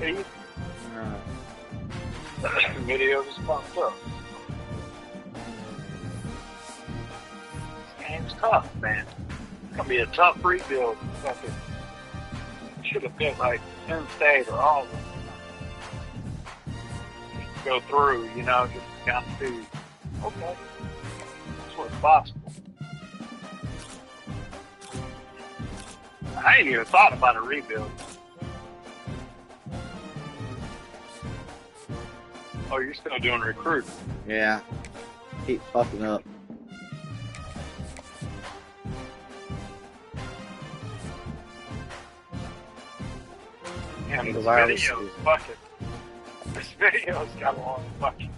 See? Video just popped up. This game's tough, man. It's gonna be a tough rebuild. Fucking should have been like Penn State or all of them. Just go through, you know, just got to. Okay, that's what's possible. I ain't even thought about a rebuild. Oh, you're still doing recruiting? Yeah. Keep fucking up. Yeah, The this virus video's fucking. This video's got a long fucking.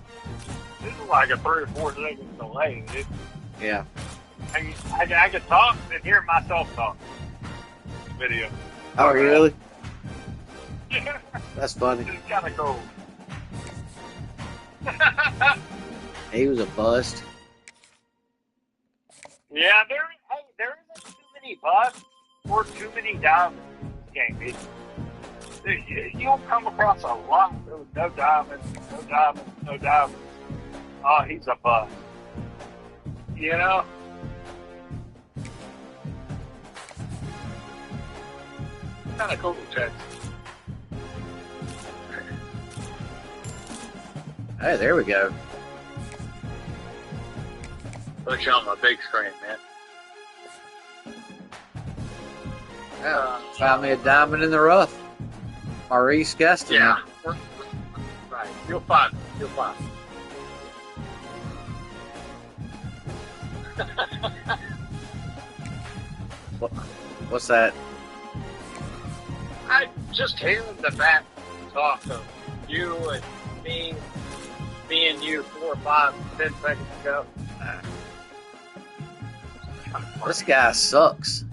This is like a 3 or 4 second delay, dude. Yeah. I can talk and hear myself talk. Video. Oh, really? Yeah. That's funny. It's kind of cool. He was a bust. Yeah, there isn't too many busts or too many diamonds in this game. You don't come across a lot. No diamonds, no diamonds, no diamonds. Oh, he's a bust. You know? Kind of cool, Texas. Hey, there we go. Put you on my big screen, man. Yeah. Found me a diamond in the rough. Maurice Gaston. Yeah. Right. You'll find it. You'll find it. What's that? I just hearing the back talk of you and me and you 4, 5, 10 seconds ago. This guy sucks.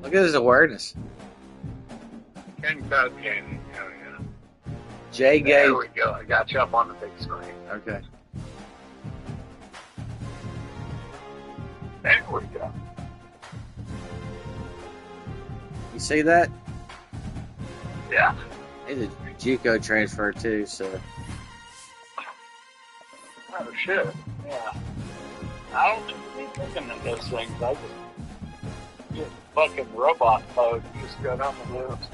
Look at his awareness. Ken Code Gaming. Oh, yeah. Jay There gave. we go. I got you up on the big screen. Okay. There we go. You see that? Yeah. He's a JUCO transfer too, so. Oh, shit. Yeah. I don't be looking at those things. I just fucking robot mode. Just go down the list.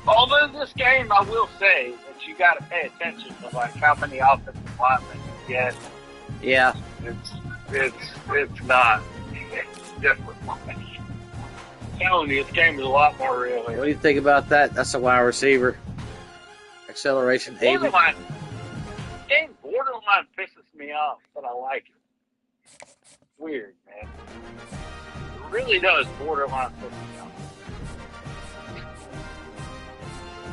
Although this game, I will say that you got to pay attention to like how many offensive linemen you get. Yeah. It's not. It's different. I'm telling you, this game is a lot more real. What do you think about that? That's a wide receiver. Acceleration, heavy. Borderline. Game borderline pisses me off, but I like it. Weird, man. It really does borderline piss me off.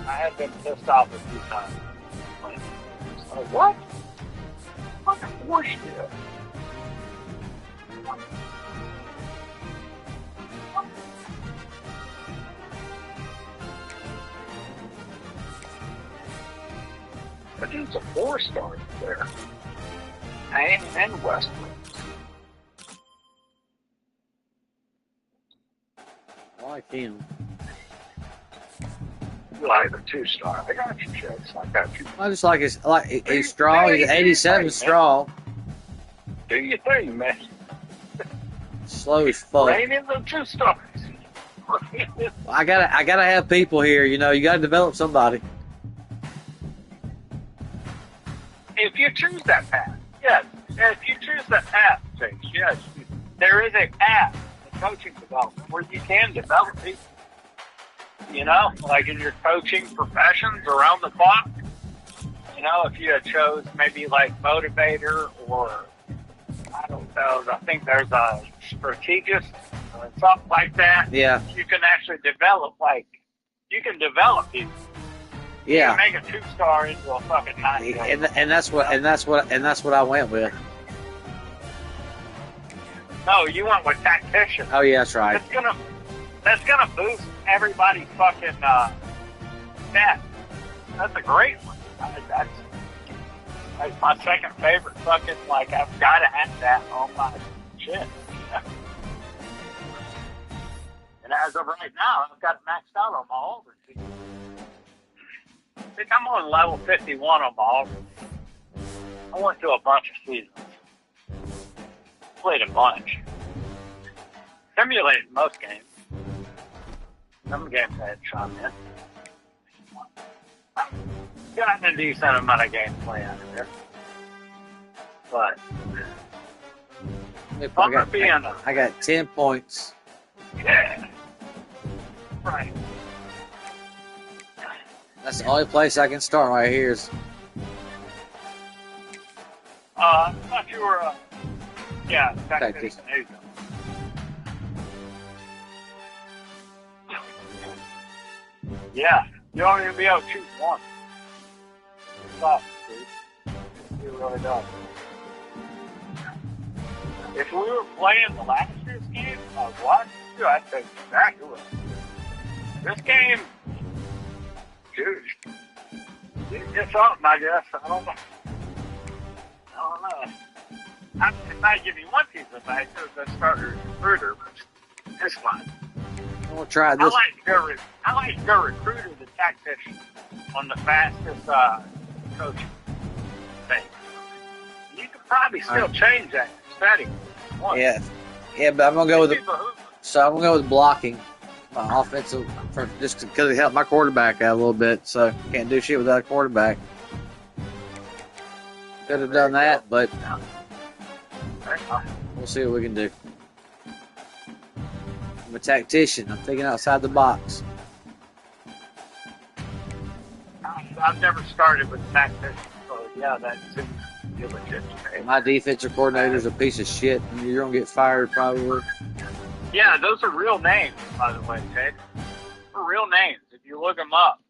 I have been pissed off a few times. Like, what? Fucking horseshit. But he's a 4-star there. And Westbrook. I like him. You like the 2-star. I got you, Chase. I got you. I just like he's strong. He's 87 strong. Do your thing, man. Slow as fuck. Rain in the 2 stars. I gotta have people here. You know, you gotta develop somebody. If you choose that path, yes. If you choose that path, Chase, yes. There is a path in coaching development where you can develop people. You know, like in your coaching professions around the clock. You know, if you had chose maybe like motivator or I don't know, I think there's a strategist or something like that. Yeah. You can actually develop you can develop people. Yeah. You can make a 2-star into a fucking 9. And that's what I went with. No, you went with tactician. Oh yeah, that's right. That's gonna boost everybody's fucking stats. That's a great one. That's my second favorite fucking, I've gotta have that on my shit. And as of right now, I've got it maxed out on my Auburn team. I think I'm on level 51 on my Auburn. I went through a bunch of seasons. Played a bunch. Simulated most games. Some games I had shot in. Got a decent amount of gameplay out of there. But I got 10 points. Yeah. Right. That's the only place I can start right here is. I thought you were, yeah, Texas. There you go. Yeah, you don't even be able to choose one. It's tough, dude. You really don't. If we were playing the last year's game, I was watching you, I'd say exactly what. This game, dude, it's something, I guess. I don't know. I might give you one piece of advice as a starter recruiter, but it's fine. We'll try this. I like to go recruiter the tactician on the fastest coaching thing. You could probably still change that setting. Yeah, but I'm gonna go with I'm gonna go with blocking. My offensive, just because it helped my quarterback out a little bit, so can't do shit without a quarterback. Could have done that, but we'll see what we can do. I'm a tactician. I'm thinking outside the box. I've never started with tactician, so yeah, that seems legit. My defensive coordinator's a piece of shit, and you're gonna get fired probably. Yeah, those are real names, by the way, Ted. They're real names if you look them up.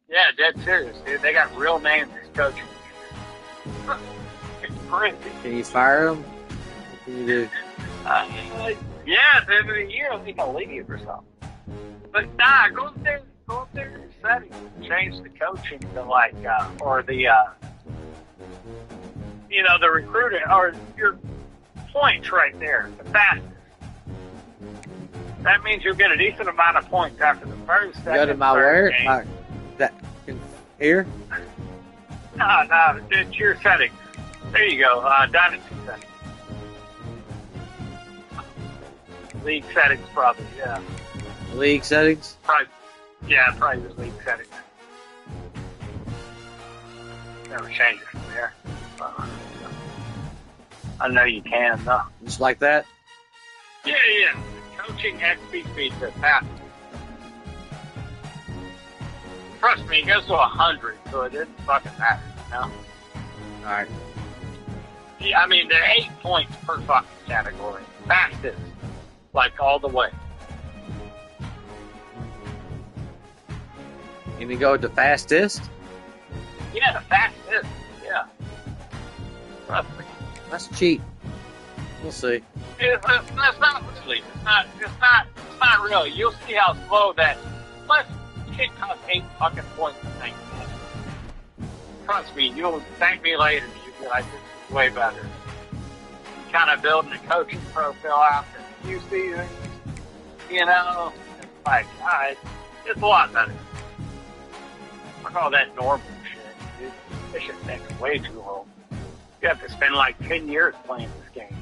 Yeah, dead serious, dude. They got real names as coaches. It's crazy. Can you fire them? What can you do? Yeah, at the end of the year, they can leave or something. But nah, go up there in settings, change the coaching to like, or the, the recruiting, or your points right there, the fastest. That means you'll get a decent amount of points after the first, Go to my where? Here? No, it's your settings. There you go, dynasty settings. League settings, probably, yeah. League settings? Probably the league settings. Never change it from there. I know you can, though. Just like that? Yeah. Coaching XP speed to pass. Trust me, it goes to 100, so it doesn't fucking matter, Alright. Yeah, I mean, there are 8 points per fucking category. Fastest. Like, all the way. You mean go with the fastest? Yeah, the fastest. Yeah. Trust me. That's cheap. We'll see. It's not really. It's not really. You'll see how slow that. Plus, it can't cost 8 fucking points to think. Trust me, you'll thank me later. You'll be like, this is way better. Kind of building a coaching profile after a few seasons, it's like, alright, it's a lot better. Fuck all that normal shit, dude. This shit takes way too long. You have to spend like 10 years playing this game.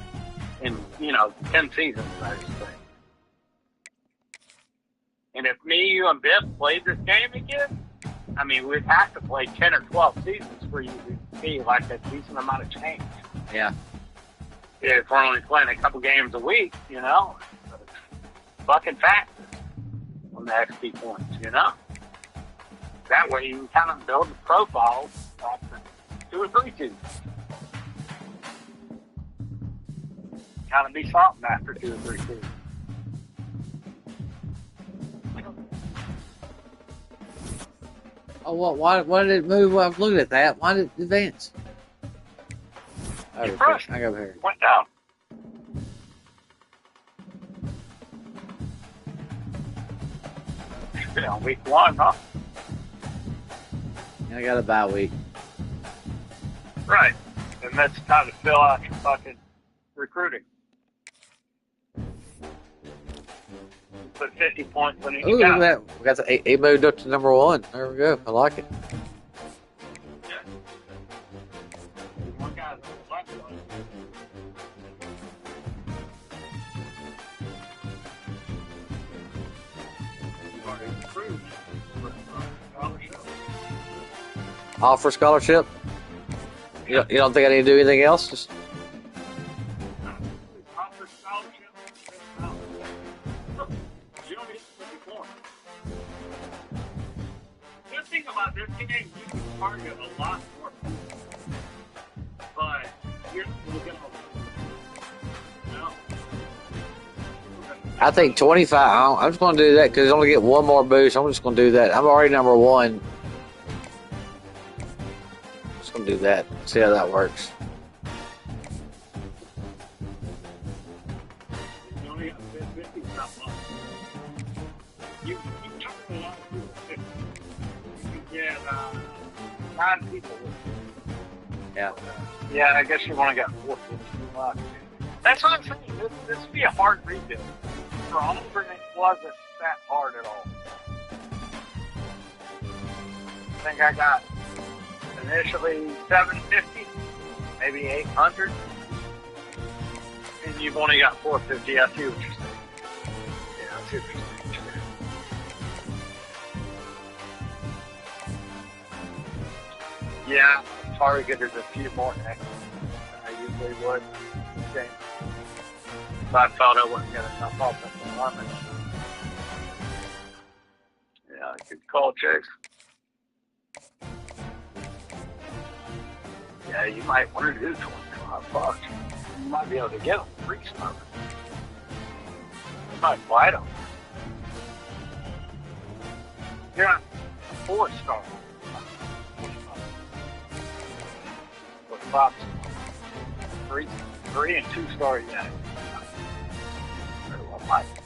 In, 10 seasons, I just say. And if me, you, and Biff played this game again, I mean, we'd have to play 10 or 12 seasons for you to see like a decent amount of change. Yeah. If we're only playing a couple games a week, fucking fast on the XP points, That way you can kind of build the profile after 2 or 3 seasons. Kind of be something after 2 or 3 seasons. Oh, why did it move? I was looking at that. Why did it advance? I go over here. Went down. On week 1, huh? I got a bye week. Right. And that's time to fill out your fucking recruiting. put 50 points on each Ooh, look guy. at that. We got he moved up to number 1. There we go. I like it. Yeah. One guy's on the left side. You've already improved for scholarship. Offer scholarship? You don't think I need to do anything else? Just Offer scholarship. You don't need to put your point. Good thing about this game, you can target a lot more. But you're looking over. No. I think 25. I'm just going to do that because I only get one more boost. I'm just going to do that. I'm already number 1. Just going to do that. See how that works. You only got 50, not much. You target a lot of people. 50. You can get 9 people with you. Yeah. Yeah, I guess you only got 4 people. That's what I'm saying. This would be a hard rebuild. For Auburn, it wasn't that hard at all. I think I got initially 750, maybe 800, and you've only got 450. I see what you're saying. Yeah, I see what you're saying. Yeah, targeted a few more next than I usually would. Okay. If I thought I wasn't getting enough offensive linemen. Yeah, good call, Chase. Yeah, you might want to do $25. You might be able to get them free stuff. You might buy them. You're not 4-star. With 5 3 and 2-star, yeah. Very well liked.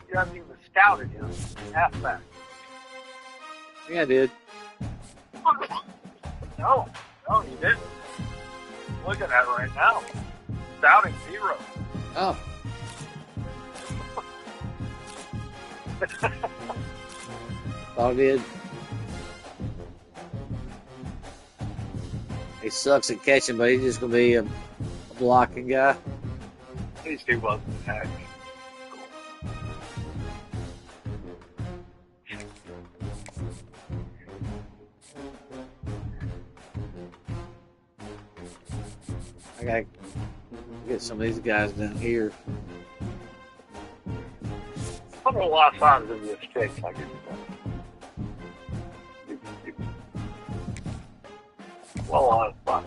You haven't even scouted him. Halfback. Yeah, I did. No, you didn't. Look at that right now. Scouting 0. Oh. Thought I did. He sucks at catching, but he's just going to be a blocking guy. At least he wasn't attacked. I got to get some of these guys down here. I don't know a lot of times in this case I get well, a lot of fun.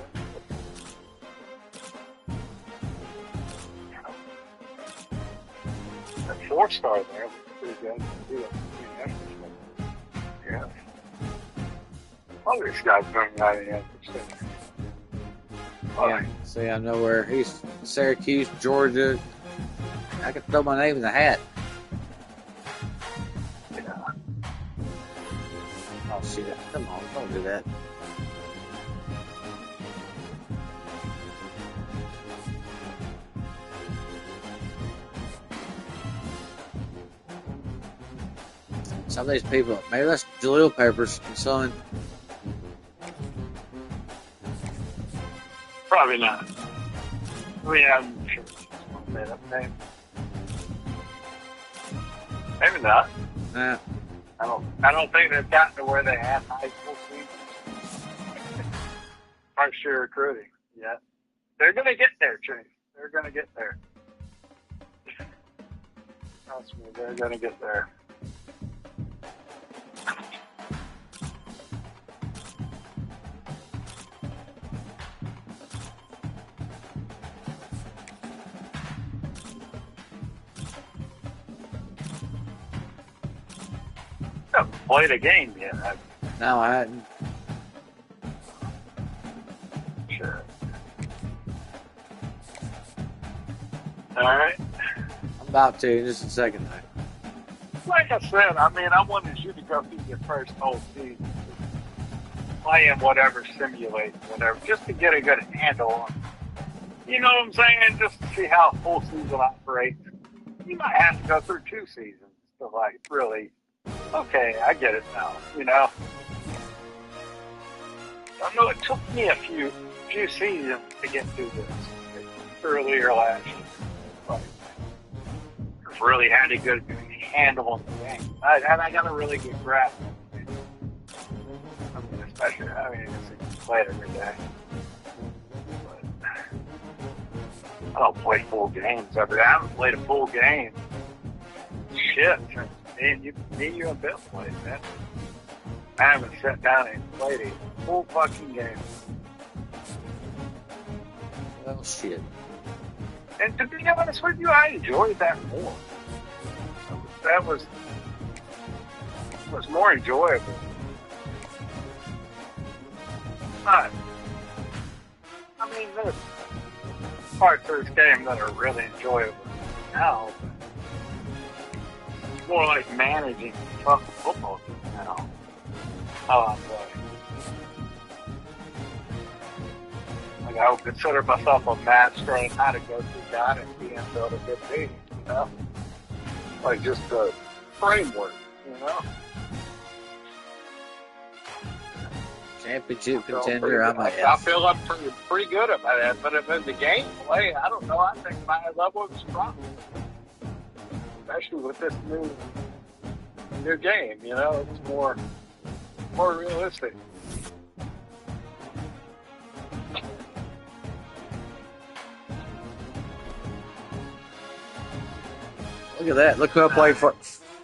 That 4-star there was pretty good. Yeah. All these guys bring 98%. Yeah, see, I know where he's Syracuse, Georgia. I could throw my name in the hat. Yeah. Oh, shit. Come on, don't do that. Some of these people, maybe that's Jaleel Peppers' son. Probably not. I mean, I'm sure it's a made up name. Maybe not. Nah. I don't think they've gotten to where they have high school teams. First year recruiting. Yeah. They're gonna get there, Chase. They're gonna get there. Trust me, they're gonna get there. I haven't played a game yet. No, I hadn't. All right. I'm about to in just a second. Like I said, I mean, I wanted you to go through your first whole season, playing whatever, simulating whatever, just to get a good handle on. You know what I'm saying? Just to see how a full season operates. You might have to go through 2 seasons to like really. Okay, I get it now. You know. I know it took me a few seasons to get through this earlier last year. Like, really had a good handle on the game. And I got a really good grasp on the game. I mean, especially, it's play it every day. But I don't play full games every day. I haven't played a full game. Shit, since me and you and Bill played, man. I haven't sat down and played a full fucking game. Well, shit. And to be honest with you, I enjoyed that more. That was more enjoyable. But, I mean, there's parts of this game that are really enjoyable now. It's more like managing a fucking football team now. How I play. Like, I would consider myself a master on how to go through dynasty and build a good team, you know? Like, just a framework, you know? Championship contender, I feel I'm pretty good about that, but if in the gameplay, I don't know, I think my level is strong. Especially with this new game, you know? It's more realistic. Look at that. Look who I played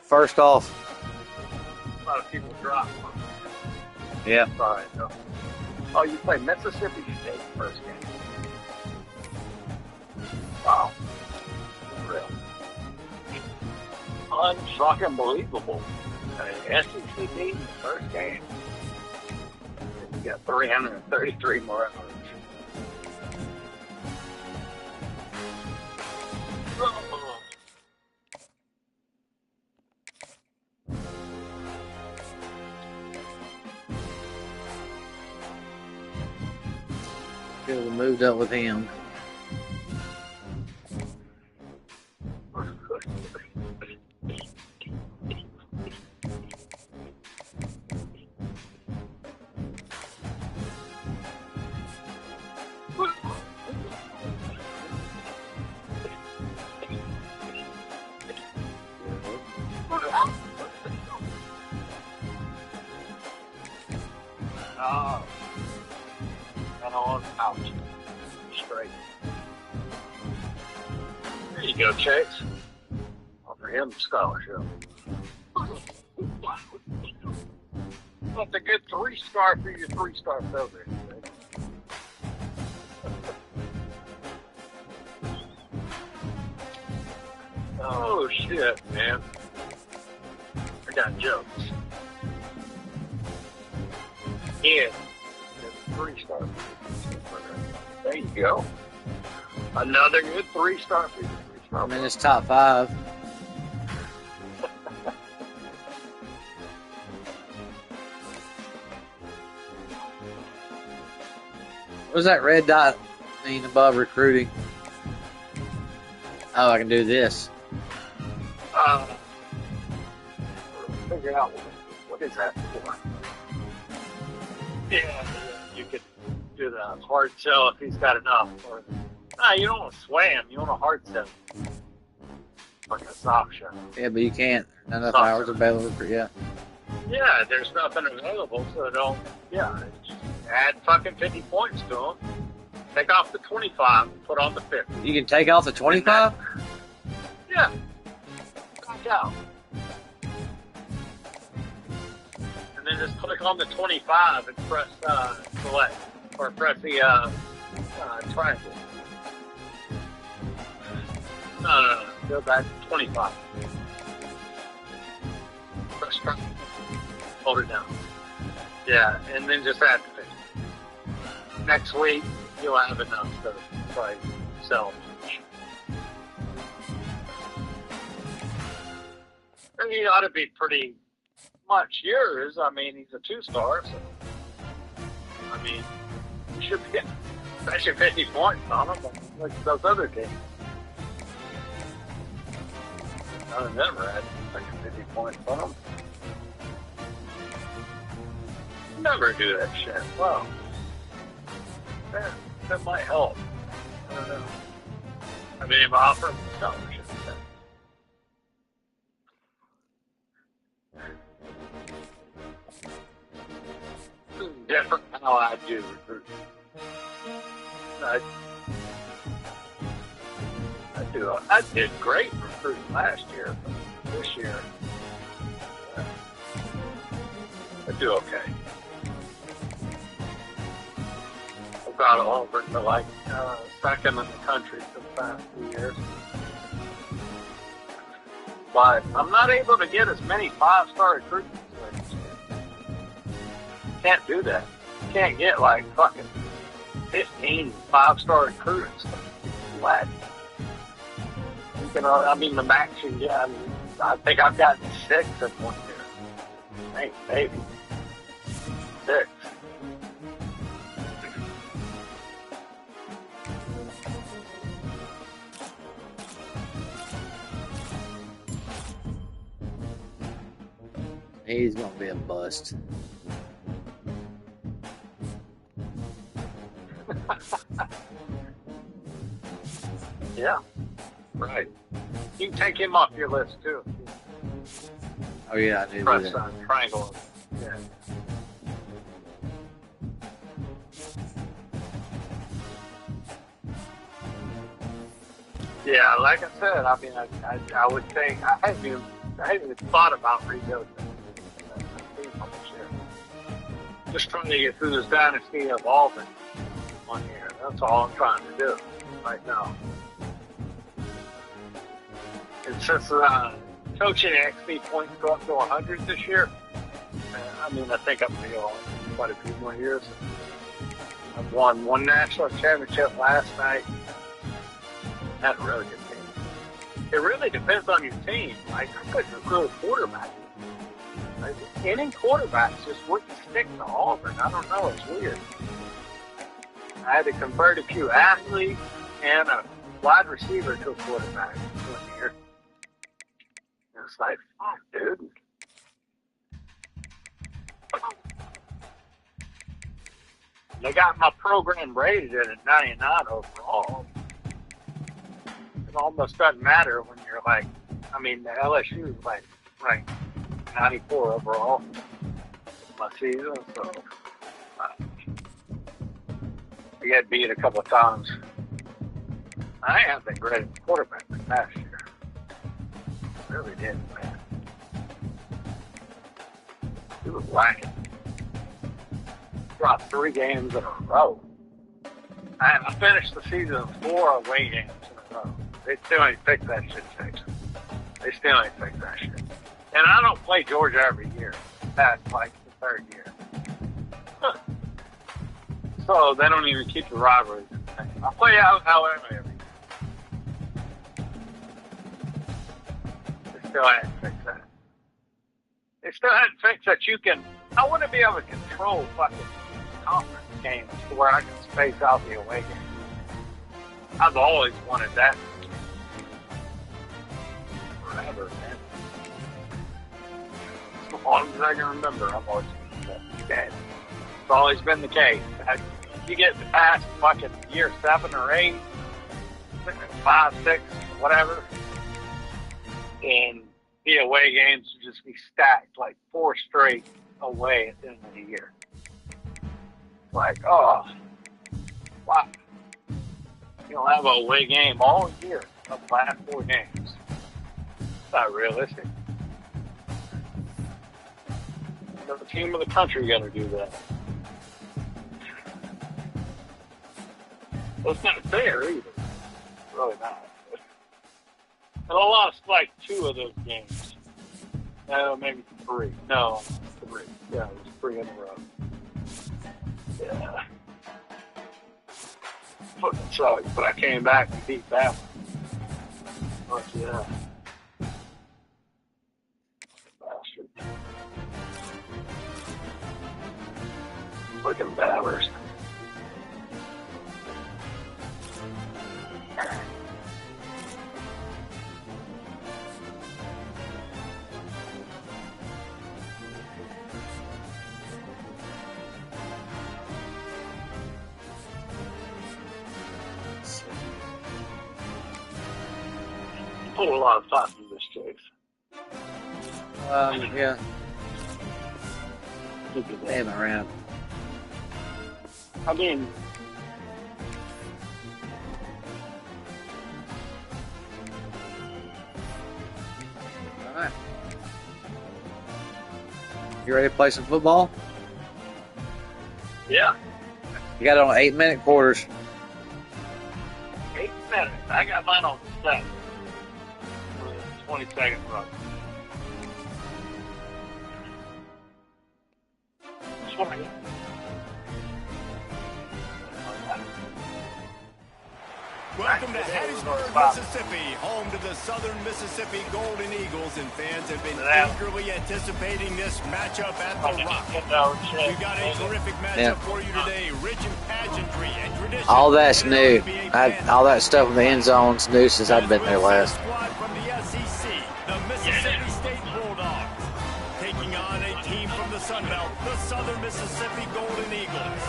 first off. A lot of people drop. Yeah. Sorry. No. Oh, you played Mississippi State first game. Wow. Real. Unfucking believable. SEC team in the first game. You got 333 more hours. Could have moved up with him. Oh. And on out. Straight. There you go, Chase. Offer him a scholarship. That's a good 3-star for your 3-star program. Oh, shit, man. I got jokes. Yeah. 3-star. There you go. Another good 3-star for your 3-star. I'm in his top 5. What does that red dot mean above recruiting? Oh, I can do this. Figure out what is that for. Yeah, you could do the hard sell if he's got enough. Or, you don't want to sway him. You want a hard sell. Like a soft shell. Yeah, but you can't. Not enough hours available for Yeah, there's nothing available, so don't. Yeah, just add fucking 50 points to him. Take off the 25 and put on the 50. You can take off the 25? Yeah. Knock out. And then just click on the 25 and press select. Or press the triangle. No. Go back to 25. Press triangle. Hold it down. Yeah, and then just add the 50. Next week, you'll have enough to probably sell. He ought to be pretty much yours. I mean, he's a 2-star, so I mean, he should be getting especially 50 points on him, like those other teams. None of them had like 50 points on them. Never do that shit. Well, that might help. I don't know. I mean, if I offer him a scholarship, it's different how I do recruiting. I did great recruiting last year, but this year I do okay. I've got over to like second in the country for the past few years. But I'm not able to get as many 5-star recruits as I used to. Can't do that. You can't get like fucking 15 5-star recruits. What? You know, I mean, the max you get, I think I've gotten 6 in 1 year. Maybe. 6. He's gonna be a bust. Yeah, right. You can take him off your list too. Oh yeah, I do Press that. on triangle. Yeah. Yeah, like I said, I mean, I would think I hadn't even thought about rebuilding that team this year. Just trying to get through this dynasty evolving 1 year. That's all I'm trying to do right now. And since coaching XP points go up to 100 this year, I mean, I think I'm going to go quite a few more years. I've won 1 national championship last night. Had a really good team. It really depends on your team. Like, I couldn't recruit a quarterback. Like, any quarterbacks just wouldn't stick to Auburn. I don't know. It's weird. I had to convert a few athletes and a wide receiver to a quarterback 1 year. It's like, fuck, dude. They got my program rated at 99 overall. It almost doesn't matter when you're like, I mean, the LSU is like ranked 94 overall my season, so I got beat a couple of times. I haven't been great at quarterback this past year. Really did, man. It was lacking. Dropped 3 games in a row. I finished the season 4 away games in a row. They still ain't fixed that shit, fixed. They still ain't fixed that shit. And I don't play Georgia every year. That's like the 3rd year. So they don't even keep the rivalries. I play Alabama every year. They still hadn't fixed that. They still hadn't fixed that you can. I want to be able to control fucking conference games to where I can space out the away games. I've always wanted that. Forever, man. As long as I can remember, I've always wanted that game. It's always been the case. You get past fucking year 7 or 8, 5, 6, whatever, and the away games would just be stacked like 4 straight away at the end of the year. Like, oh, wow. You don't have an away game all year of the last 4 games. It's not realistic. The team of the country got to do that. Well, it's not fair either. It's really not. And I lost like 2 of those games. No, maybe 3. No, 3. Yeah, it was 3 in a row. Yeah. Fucking sucked, but I came back and beat that one. But yeah. Looking babbers. Put a lot of thought into this, Chase. Yeah. Look at that. Damn around. I mean, All right. You ready to play some football? yeah, You got it on 8-minute quarters. 8 minutes. I got mine on 7. 20 seconds run. Welcome to Hattiesburg, Mississippi, home to the Southern Mississippi Golden Eagles, and fans have been eagerly anticipating this matchup at the Rock. We've got a terrific matchup for you today, rich in pageantry and tradition. All that's new. All that stuff in the end zone's new since I've been there last. Squad from the SEC, the Mississippi State Bulldogs, taking on a team from the Sun Belt, the Southern Mississippi Golden Eagles.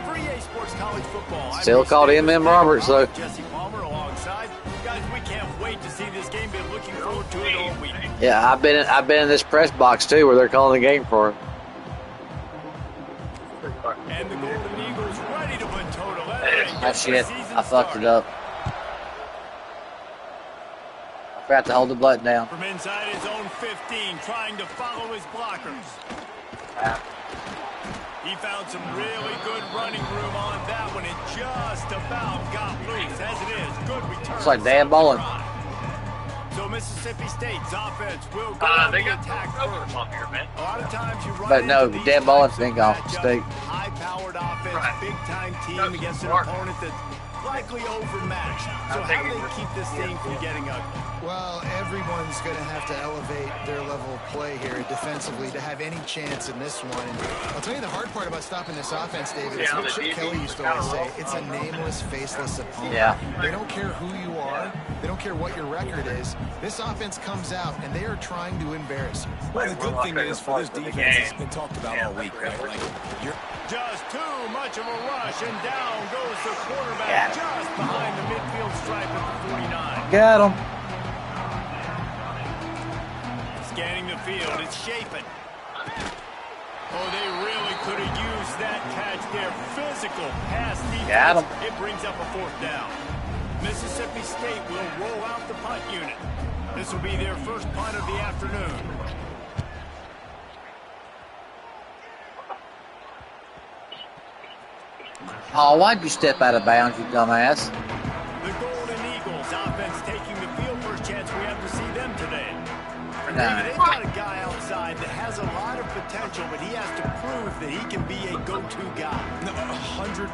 For EA Sports College Football, Still called M.M. Roberts, though. Jesse Palmer alongside. Guys, we can't wait to see this game. Been looking forward to it all week. Yeah, I've been in this press box too, where they're calling the game for him. And the Golden Eagles ready to put total. Oh shit! I fucked it up. I forgot to hold the button down. From inside his own 15, trying to follow his blockers. He found some really good running room on that one. It just about got loose. As it is, good return. It's like Dan Bolin. So Mississippi State's offense will go on the attack first. Here, man. A lot of times you run But no, into these Dan Bolin's types of been gone from matchups, State. High-powered offense, Right. big-time team That's against an smart. opponent that's likely overmatched. So how do they keep this thing from getting ugly? Well, everyone's going to have to elevate their level of play here defensively to have any chance in this one. And I'll tell you the hard part about stopping this offense, David, is what Chip Kelly used to always say. It's a nameless, faceless opponent. Yeah. They don't care who you are. They don't care what your record is. This offense comes out, and they are trying to embarrass you. Well, the good thing is for this defense, it's been talked about all week, right? Like, you're Just too much of a rush, and down goes the quarterback just behind the midfield stripe at the 49. Got him. Scanning the field, it's Chapin. Oh, they really could have used that catch there. Physical pass defense. Got him. It brings up a 4th down. Mississippi State will roll out the punt unit. This will be their first punt of the afternoon. Oh, why'd you step out of bounds, you dumbass? The Golden Eagles offense taking the field. First chance we have to see them today. They've got a guy outside that has a lot of potential, but he has to prove that he can be a go-to guy. no, 100%.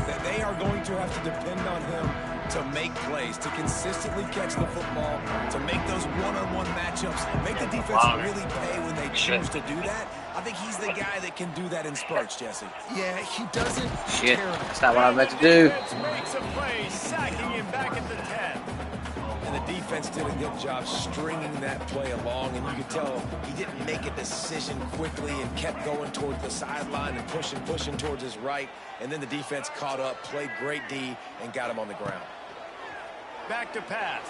That they are going to have to depend on him to make plays, to consistently catch the football, to make those one-on-one matchups, make the defense really pay when they choose to do that. I think he's the guy that can do that in spurts, Jesse. Yeah, he doesn't Shit, care. that's not what I meant to do. Defense makes a play, sacking him back at the 10. And the defense did a good job stringing that play along, and you could tell he didn't make a decision quickly and kept going towards the sideline and pushing towards his right. And then the defense caught up, played great D, and got him on the ground. Back to pass.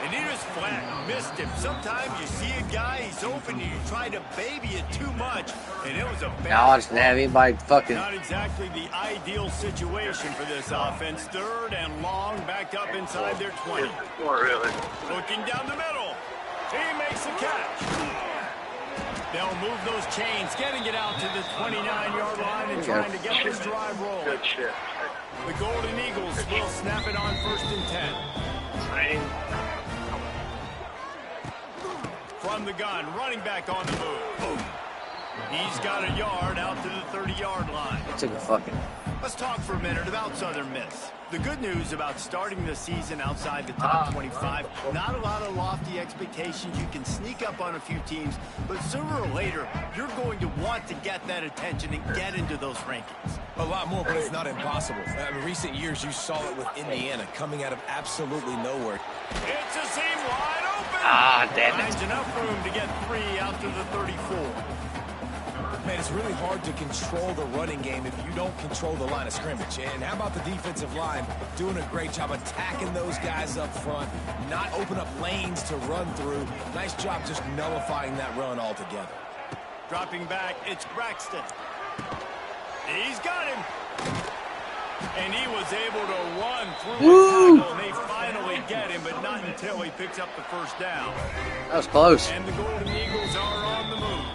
And he just flat missed him. Sometimes you see a guy, he's open, and you try to baby it too much, and it was a bad Now I just didn't have anybody fucking. Not exactly the ideal situation for this offense. 3rd and long, backed up inside their 20. Not really. Looking down the middle. He makes the catch. They'll move those chains, getting it out to the 29-yard line and trying to get this drive rolling. Good shit. The Golden Eagles will snap it on 1st and 10. From the gun, running back on the move. He's got a yard out to the 30-yard line. Took a fucking. Let's talk for a minute about Southern Miss. The good news about starting the season outside the top 25, not a lot of lofty expectations. You can sneak up on a few teams, but sooner or later, you're going to want to get that attention and get into those rankings. A lot more, but it's not impossible. In recent years, you saw it with Indiana coming out of absolutely nowhere. It's a seam wide open. Ah, damn it. Finds enough room to get 3 after the 34. Man, it's really hard to control the running game if you don't control the line of scrimmage. And how about the defensive line doing a great job attacking those guys up front, not open up lanes to run through. Nice job just nullifying that run altogether. Dropping back, it's Braxton. He's got him. And he was able to run through a tackle, and they finally get him, but not until he picks up the first down. That was close. And the Golden Eagles are on the move.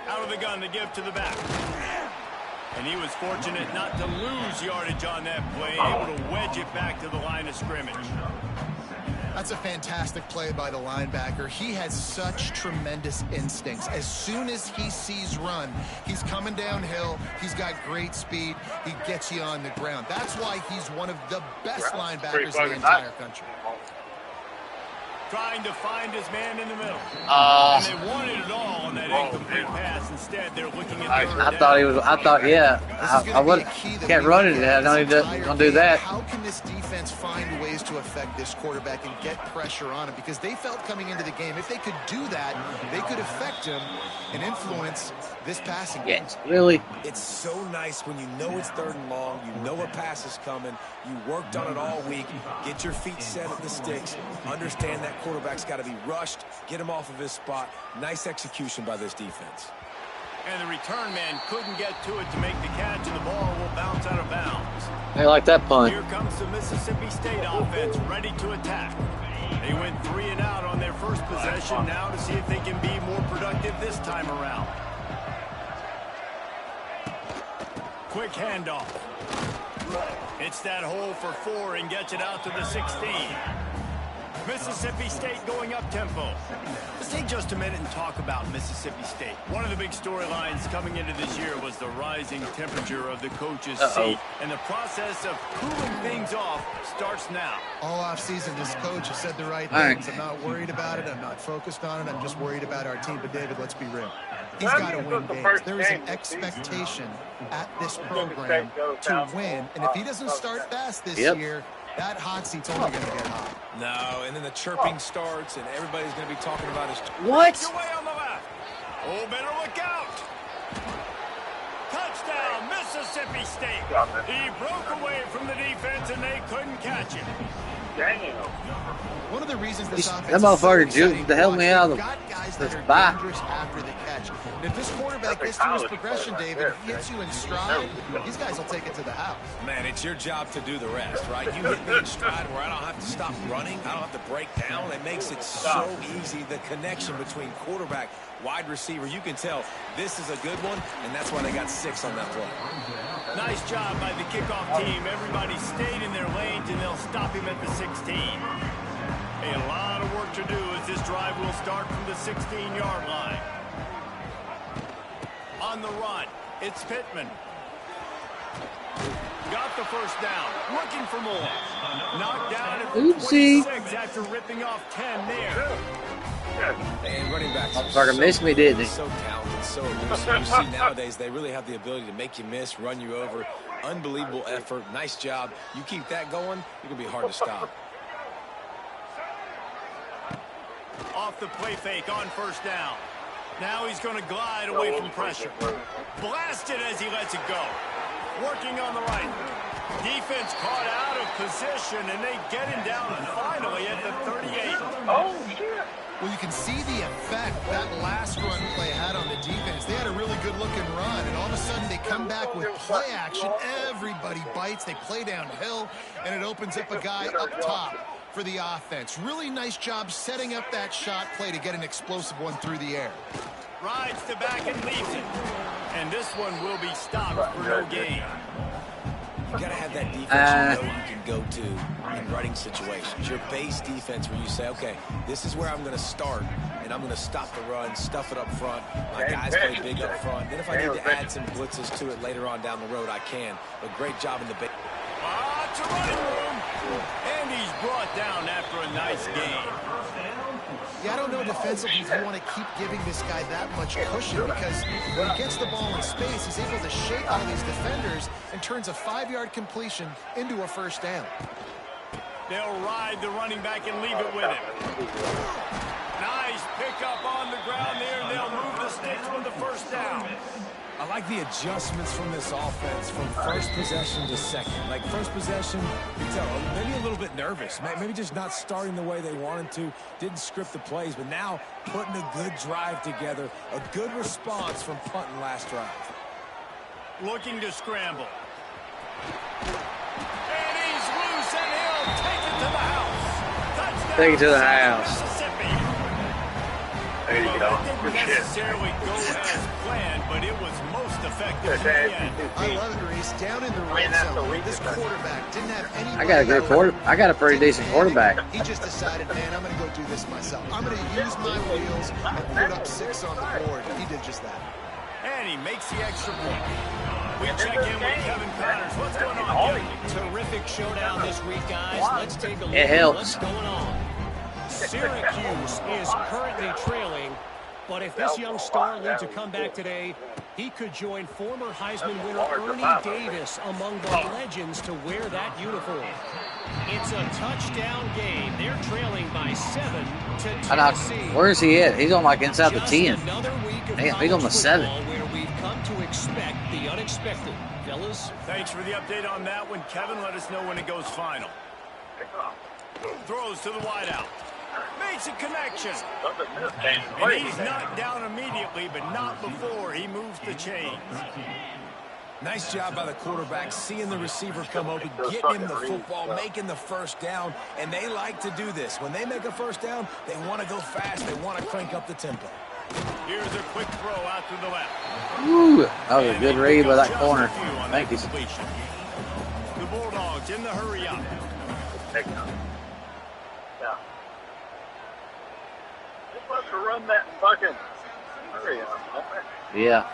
Out of the gun to give to the back. And he was fortunate not to lose yardage on that play, able to wedge it back to the line of scrimmage. That's a fantastic play by the linebacker. He has such tremendous instincts. As soon as he sees run, he's coming downhill. He's got great speed. He gets you on the ground. That's why he's one of the best linebackers in the entire country. Trying to find his man in the middle. And they wanted it all on that incomplete pass. Instead, they're looking at I thought, yeah. I can't run it. I don't do that. How can this defense find ways to affect this quarterback and get pressure on him? Because they felt coming into the game, if they could do that, they could affect him and influence this passing game. Yes, really? It's so nice when you know it's 3rd and long, you know a pass is coming, you worked on it all week, get your feet set at the sticks, understand that quarterback's got to be rushed, get him off of his spot. Nice execution by this defense. And the return man couldn't get to it to make the catch, and the ball will bounce out of bounds. I like that punt. Here comes the Mississippi State offense ready to attack. They went 3 and out on their first possession, now to see if they can be more productive this time around. Quick handoff. It's that hole for 4 and gets it out to the 16. Mississippi State going up tempo. Let's take just a minute and talk about Mississippi State. One of the big storylines coming into this year was the rising temperature of the coach's seat. And the process of cooling things off starts now. All offseason, this coach has said the right things. I'm not worried about it. I'm not focused on it. I'm just worried about our team. But, David, let's be real. He's got to win games. There is an expectation at this program to win. And if he doesn't start fast this year, that hot seat's only going to get hot. No, and then the chirping starts, and everybody's going to be talking about his... What? Away on the left. Oh, better look out. Touchdown, Mississippi State. He broke away from the defense, and they couldn't catch him. One of the reasons this offense that motherfucker juked the hell me out of got guys that are bye. dangerous after the catch. And if this quarterback gets through his progression, David, he hits you in stride, these guys will take it to the house. Man, it's your job to do the rest, right? You hit me in stride where I don't have to stop running. I don't have to break down. It makes it so easy, the connection between quarterback, wide receiver. You can tell this is a good one, and that's why they got 6 on that play. Nice job by the kickoff team. Everybody stayed in their lanes, and they'll stop him at the 16. A lot of work to do as this drive will start from the 16-yard line. On the run, it's Pittman. Got the first down. Looking for more. Knocked down at 26 after ripping off 10 there. And running backs motherfucker missed me, didn't he? So talented, so elusive. You see nowadays they really have the ability to make you miss, run you over. Unbelievable effort. Nice job. You keep that going, you're going to be hard to stop. Off the play fake on first down. Now he's going to glide away from pressure. Blasted as he lets it go. Working on the right. Defense caught out of position, and they get him down finally at the 38. Oh, shit. Well, you can see the effect that last run play had on the defense. They had a really good-looking run, and all of a sudden they come back with play action. Everybody bites. They play downhill, and it opens up a guy up top for the offense. Really nice job setting up that shot play to get an explosive one through the air. Rides to back and leaves it. And this one will be stopped for no gain. You got to have that defense you know you can go to in running situations. Your base defense where you say, okay, this is where I'm going to start, and I'm going to stop the run, stuff it up front. My guys play big up front. Then if I need to add some blitzes to it later on down the road, I can. But great job in the base. To running room. And he's brought down after a nice game. Yeah, I don't know defensively if you want to keep giving this guy that much cushion, because when he gets the ball in space, he's able to shake all these defenders and turns a 5-yard completion into a first down. They'll ride the running back and leave it with him. Nice pickup on the ground there. They'll move the sticks with the first down. I like the adjustments from this offense from first possession to second. Like first possession, you tell maybe a little bit nervous. Maybe just not starting the way they wanted to. Didn't script the plays, but now putting a good drive together. A good response from punting last drive. Looking to scramble. And he's loose, and he'll take it to the house. Touchdown, take it to the house. Mississippi. There you go. It didn't necessarily go as planned, but it was most effective in the end. I love it, Reese. Down in the red zone, this quarterback didn't have any. I got a good quarter. I got a pretty decent quarterback. He just decided, man, I'm going to go do this myself. I'm going to use my wheels and put up 6 on the board. He did just that. And he makes the extra point. We check in with Kevin Connors. What's going on, Kevin? Terrific showdown this week, guys. Let's take a look It at helps. what's going on. Syracuse is currently trailing, but if this young star leads a comeback today, he could join former Heisman winner Ernie Davis among the legends to wear that uniform. It's a touchdown game. They're trailing by 7 to Tennessee. Where is he at? He's on like inside the 10. Another week of Damn, he's on the 7. where we've come to expect the unexpected. Fellas? Thanks for the update on that one, Kevin. Let us know when it goes final. Throws to the wideout. Makes a connection. And he's knocked down immediately, but not before he moves the chains. Nice job by the quarterback, seeing the receiver come open, getting him the football, making the first down, and they like to do this. When they make a first down, they want to go fast. They want to crank up the tempo. Here's a quick throw out to the left. Woo, that was a good read by that corner. Thank you. The Bulldogs in the hurry up. Yeah. They're supposed to run that fucking hurry up. Yeah.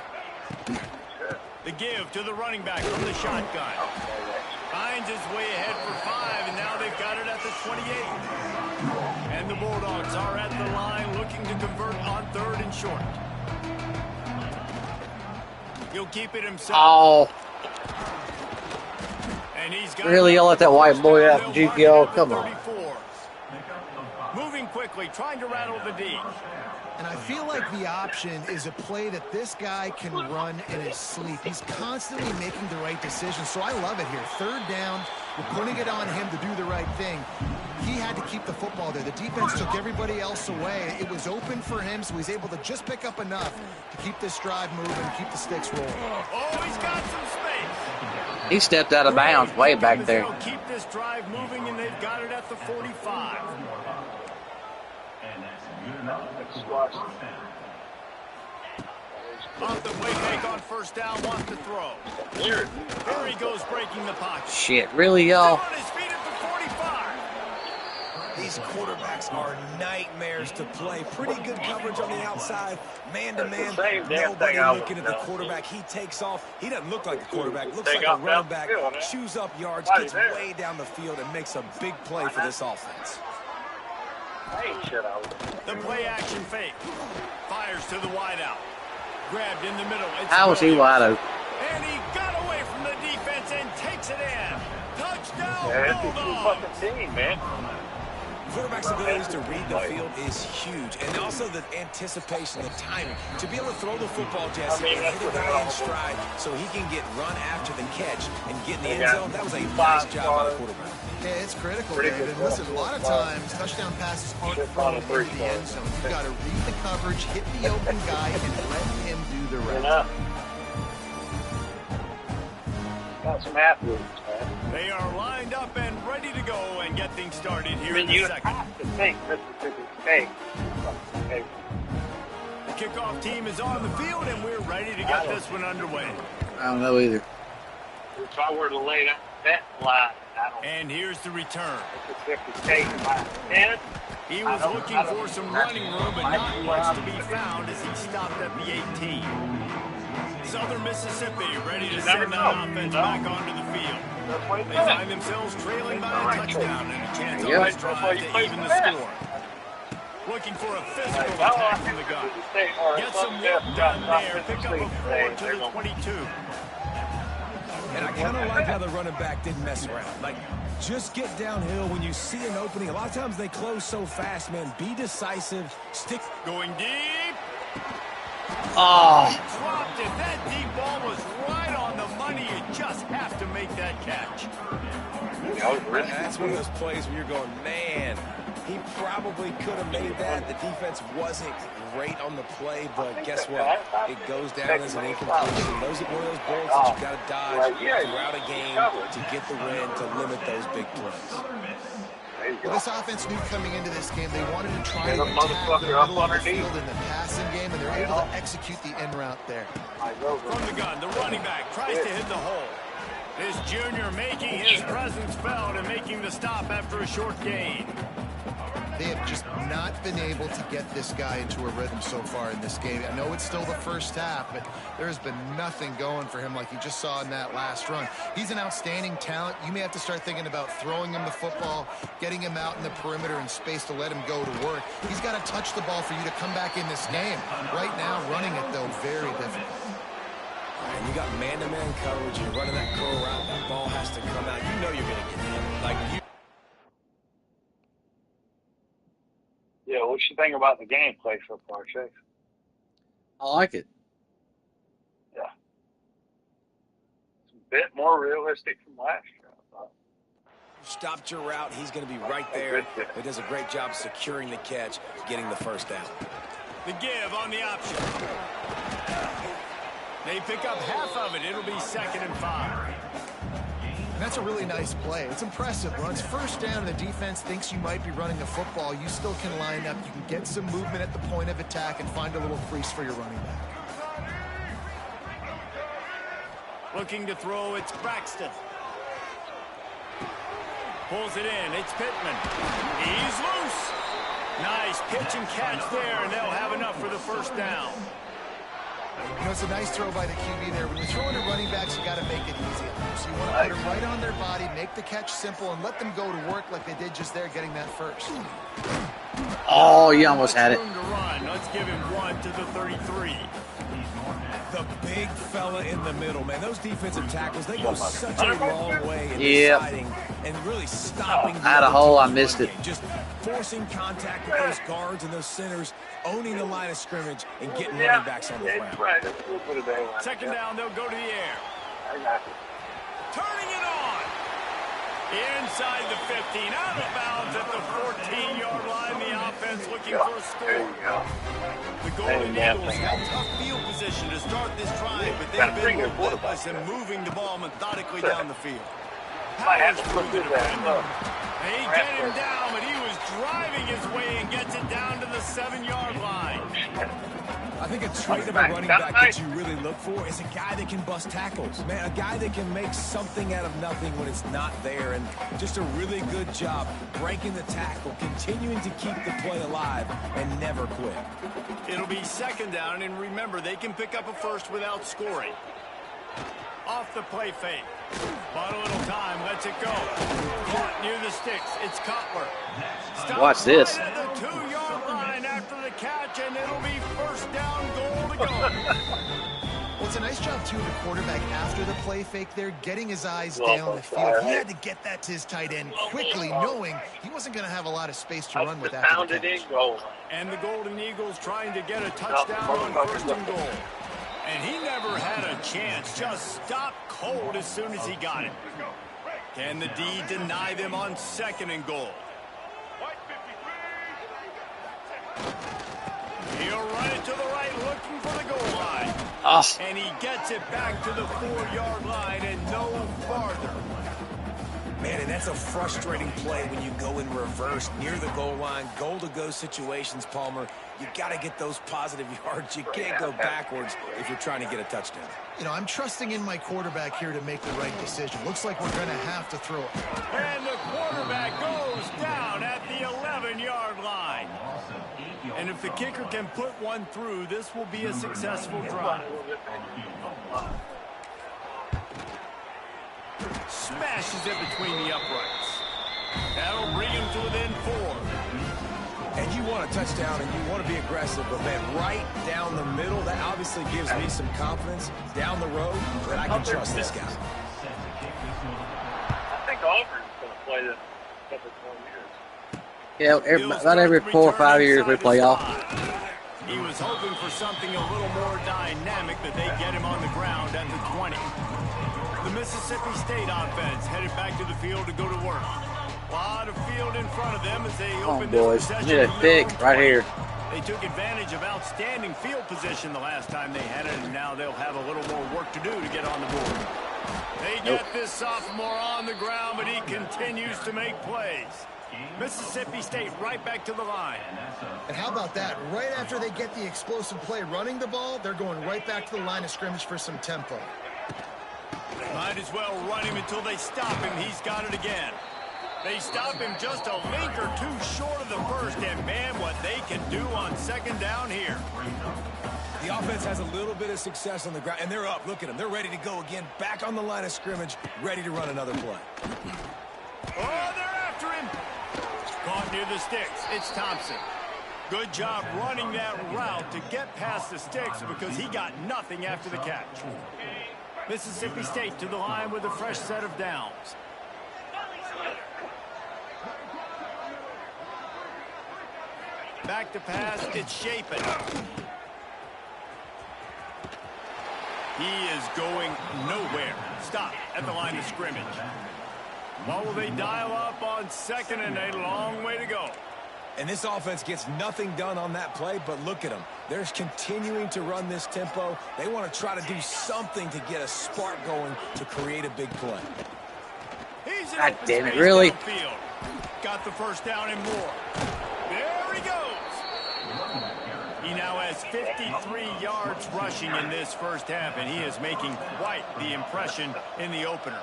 The give to the running back from the shotgun. Finds his way ahead for 5, and now they've got it at the 28. And the Bulldogs are at the line looking to convert on 3rd and short. He'll keep it himself. Oh. And he's got Really yell at that white boy out, GPO? Come on. Moving quickly, trying to rattle the D. And I feel like the option is a play that this guy can run in his sleep. He's constantly making the right decision, so I love it here. 3rd down, we're putting it on him to do the right thing. He had to keep the football there. The defense took everybody else away. It was open for him, so he's able to just pick up enough to keep this drive moving, keep the sticks rolling. Oh, he's got some space. He stepped out of bounds way back there. Keep this drive moving, and they've got it at the 45. Off the way fake on 1st down, wants to throw. Here he goes, breaking the pocket. Shit, really, y'all? On his feet at the 45. These quarterbacks are nightmares to play. Pretty good coverage on the outside. Man-to-man, nobody looking at the quarterback. He takes off. He doesn't look like a quarterback. Looks like a running back. Chews up yards, gets way down the field, and makes a big play for this offense. The play action fake. Fires to the wideout. Grabbed in the middle. How was he wide open? And he got away from the defense and takes it in. Touchdown, Bulldogs. Team, man. Quarterback's abilities to read the field is huge, and also the anticipation, the timing. To be able to throw the football, Jesse, and hit a guy in stride so he can get run after the catch and get in the end zone, that was a nice job by the quarterback. Yeah, it's critical, David. And listen, a lot of times, touchdown passes aren't thrown into the end zone. You've got to read the coverage, hit the open guy, and let him do the rest. Got some athletes, man. They are lined up and ready to go and get things started here in the You second. have to think Mississippi State. The kickoff team is on the field, and we're ready to get this one underway. I don't know either. If I were to lay that bet line, and here's the return. He was looking for some running room, but not much to be found as he stopped at the 18. Southern Mississippi ready to send that offense back onto the field. They find themselves trailing by a touchdown and a chance on this drive to even the score. Looking for a physical attack from the gun. Get some work done there. Pick up a 4 to the 22. And I kind of like how the running back didn't mess around. Like, just get downhill when you see an opening. A lot of times they close so fast, man. Be decisive. Stick. Going deep. Oh. He dropped it. That deep ball was right on the money. You just have to make that catch. That's one of those plays where you're going, man, he probably could have made that. The defense wasn't great on the play, but guess what? It goes down as an incompletion. Those are one of those bullets that you've got to dodge throughout a game to get the win, to limit those big plays. Well, this offense knew coming into this game they wanted to try to attack the middle of the field in the passing game, and they're able to execute the in route there. From the gun, the running back tries to hit the hole. This junior making his presence felt and making the stop after a short gain. They have just not been able to get this guy into a rhythm so far in this game. I know it's still the first half, but there's been nothing going for him like you just saw in that last run. He's an outstanding talent. You may have to start thinking about throwing him the football, getting him out in the perimeter in space to let him go to work. He's got to touch the ball for you to come back in this game. Right now, running it, though, very difficult. And you got man-to-man coverage. You're running that curl route. That ball has to come out. You know you're going to get hit. Like you. Yeah, what you think about the gameplay so far, Chase? I like it. Yeah. It's a bit more realistic from last year, I thought. Stopped your route. He's going to be right there. He does a great job securing the catch, getting the first down. The give on the option. They pick up half of it. It'll be 2nd and 5. And that's a really nice play. It's impressive. When it's first down and the defense thinks you might be running the football, you still can line up. You can get some movement at the point of attack and find a little crease for your running back. Looking to throw, it's Braxton. Pulls it in, it's Pittman. He's loose. Nice pitch and catch there, and they'll have enough for the first down. You know, it's a nice throw by the QB there. When you're throwing to running backs, you got to make it easy. So you want to put them right on their body, make the catch simple, and let them go to work like they did just there, getting that first. Oh, you almost had it. Room to run. Let's give him 1 to the 33. The big fella in the middle, man. Those defensive tackles, they go such a long way in deciding and really stopping. I had a hole, I missed it. Just forcing contact with those guards and those centers, owning the line of scrimmage, and getting running backs on the ground. Right. 2nd down, they'll go to the air. Turning it on. Inside the 15, out of bounds at the 14-yard line. The offense looking for a score. The Golden Eagles have tough field position to start this drive, but they've been relentless in moving the ball methodically down the field. Powers through the defender. They get him down, but he was driving his way and gets it down to the 7-yard line. I think a trait of a running back that you really look for is a guy that can bust tackles. Man, a guy that can make something out of nothing when it's not there. And just a really good job breaking the tackle, continuing to keep the play alive, and never quit. It'll be 2nd down, and remember, they can pick up a first without scoring. Off the play fake. Bought a little time, lets it go. Caught near the sticks. It's Cutler. Watch this. At the 2-yard line after the catch, and it'll be 1st down, goal to go. Well, it's a nice job, too, of the quarterback after the play fake there, getting his eyes down the field. He had to get that to his tight end quickly, knowing he wasn't going to have a lot of space to run with after the catch. And the Golden Eagles trying to get a touchdown on 1st and goal. And he never had a chance, just stopped cold as soon as he got it. Can the D deny them on 2nd and goal? He'll run it to the right, looking for the goal line. Oh. And he gets it back to the 4-yard line and no farther. Man, and that's a frustrating play when you go in reverse near the goal line, goal-to-go situations, Palmer. You got to get those positive yards. You can't go backwards if you're trying to get a touchdown. You know, I'm trusting in my quarterback here to make the right decision. Looks like we're going to have to throw it. And the quarterback goes down at the 11-yard line. And if the kicker can put one through, this will be a successful drive. Smashes it between the uprights. That'll bring him to within 4. And you want a touchdown and you want to be aggressive, but man, right down the middle, that obviously gives me some confidence down the road that I can trust this guy. I think Auburn's going to play this every 4 years. Yeah, about every 4 or 5 years we play off. He was hoping for something a little more dynamic, that they get him on the ground at the 20. The Mississippi State offense headed back to the field to go to work. A lot of field in front of them as they open this possession. Need a pick right here. They took advantage of outstanding field position the last time they had it, and now they'll have a little more work to do to get on the board. They get this sophomore on the ground, but he continues to make plays. Mississippi State right back to the line. And how about that? Right after they get the explosive play running the ball, they're going right back to the line of scrimmage for some tempo. Might as well run him until they stop him. He's got it again. They stop him just a link or two short of the first, and man, what they can do on second down here. The offense has a little bit of success on the ground, and they're up. Look at them. They're ready to go again, back on the line of scrimmage, ready to run another play. Oh, they're after him. Caught near the sticks. It's Thompson. Good job running that route to get past the sticks because he got nothing after the catch. Mississippi State to the line with a fresh set of downs. Back to pass, it's Shapen. He is going nowhere. Stop at the line of scrimmage. What will they dial up on second and a long way to go? And this offense gets nothing done on that play, but look at them. They're continuing to run this tempo. They want to try to do something to get a spark going to create a big play. God damn it, really? Downfield. Got the first down and more. There he goes. He now has 53 yards rushing in this first half, and he is making quite the impression in the opener.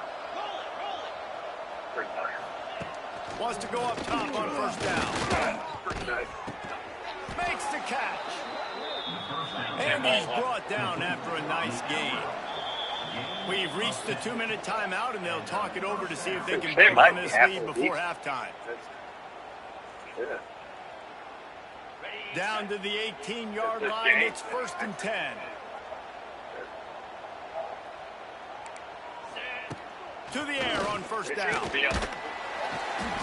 Wants to go up top on first down. Makes the catch. And he's brought down after a nice gain. We've reached the 2-minute timeout, and they'll talk it over to see if they can build on this lead before halftime. Down to the 18-yard line, it's 1st and 10. To the air on first down.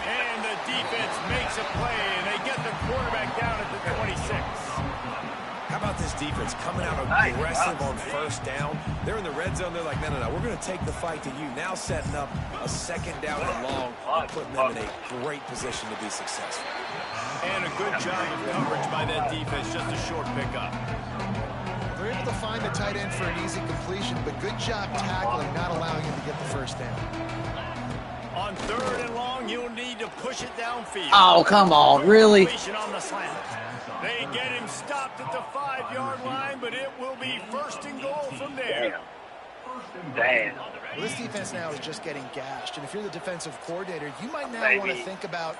And the defense makes a play, and they get the quarterback down at the 26. How about this defense coming out aggressive on first down? They're in the red zone. They're like, no, we're going to take the fight to you. Now setting up a second down and long, putting them in a great position to be successful. And a good job of coverage by that defense, just a short pickup. They're able to find the tight end for an easy completion, but good job tackling, not allowing him to get the first down. On 3rd and long, you'll need to push it downfield. Oh, come on, really? On the slant. They get him stopped at the 5-yard line, but it will be 1st and goal from there. Damn. Well, this defense now is just getting gashed, and if you're the defensive coordinator, you might now want to think about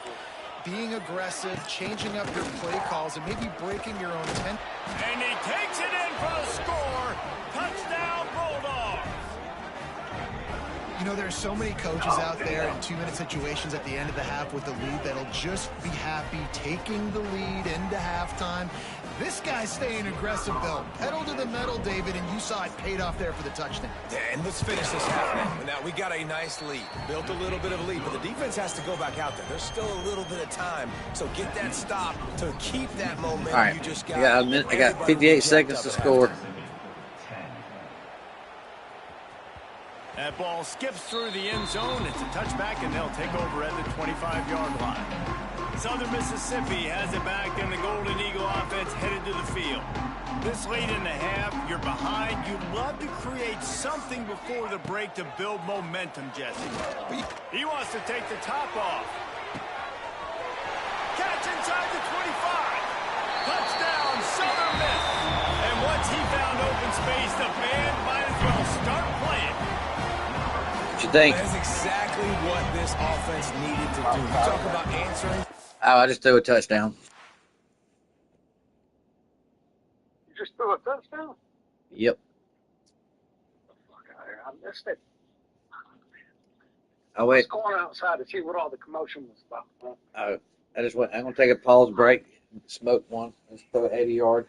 being aggressive, changing up your play calls, and maybe breaking your own tempo. And he takes it in for the score. Touchdown, Bulldogs. You know, there's so many coaches out there in 2-minute situations at the end of the half with the lead that'll just be happy taking the lead into halftime. This guy's staying aggressive, though. Pedal to the metal, David, and you saw it paid off there for the touchdown. And let's finish this half now. Now, we got a nice lead. Built a little bit of a lead, but the defense has to go back out there. There's still a little bit of time, so get that stop to keep that momentum. All right, you just got. I got 58 seconds to score. That ball skips through the end zone. It's a touchback, and they'll take over at the 25-yard line. Southern Mississippi has it back, and the Golden Eagle offense headed to the field. This late in the half, you're behind. You'd love to create something before the break to build momentum, Jesse. He wants to take the top off. Catch inside the 25. Touchdown, Southern Miss. And once he found open space, the band might as well start playing. What you think? That's exactly what this offense needed to do. You talk about answering. Oh, I just threw a touchdown. You just threw a touchdown? Yep. I missed it. Oh, wait. Let's go on outside to see what all the commotion was about. Oh, I just went. I'm going to take a pause break, smoke one, let's throw it 80 yard.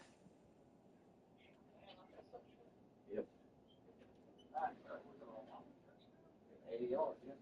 Yep. 80 yards, yeah.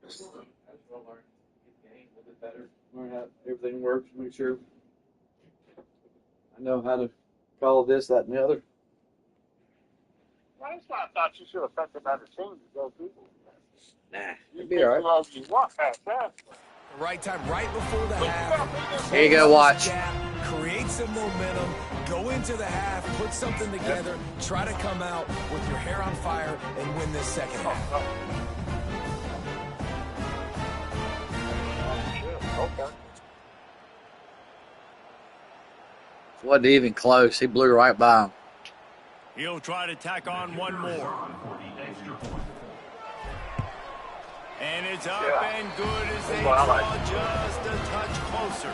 I just want to learn the game a little bit better. Learn how everything works. Make sure I know how to call this, that, and the other. Well, that's why I thought you should have picked another team to go people. Nah, You it'll be all right. You want past that. Right time, right before the half. Here you go, watch. Create some momentum. Go into the half, put something together, try to come out with your hair on fire and win this second half. Okay. It wasn't even close. He blew right by him. He'll try to tack on one more. And it's up and good as they draw just a touch closer.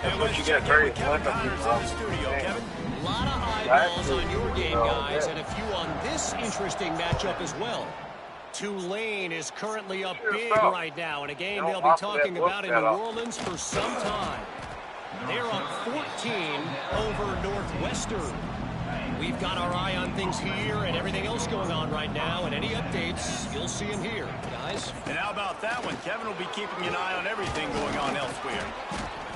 And let's check in with Kevin Connors in the studio. Kevin? A lot of eyeballs on your game, guys, and a few on this interesting matchup as well. Tulane is currently up big right now in a game they'll be talking about in New Orleans for some time. They're up 14 over Northwestern. We've got our eye on things here and everything else going on right now, and any updates, you'll see them here, guys. And how about that one? Kevin will be keeping an eye on everything going on elsewhere.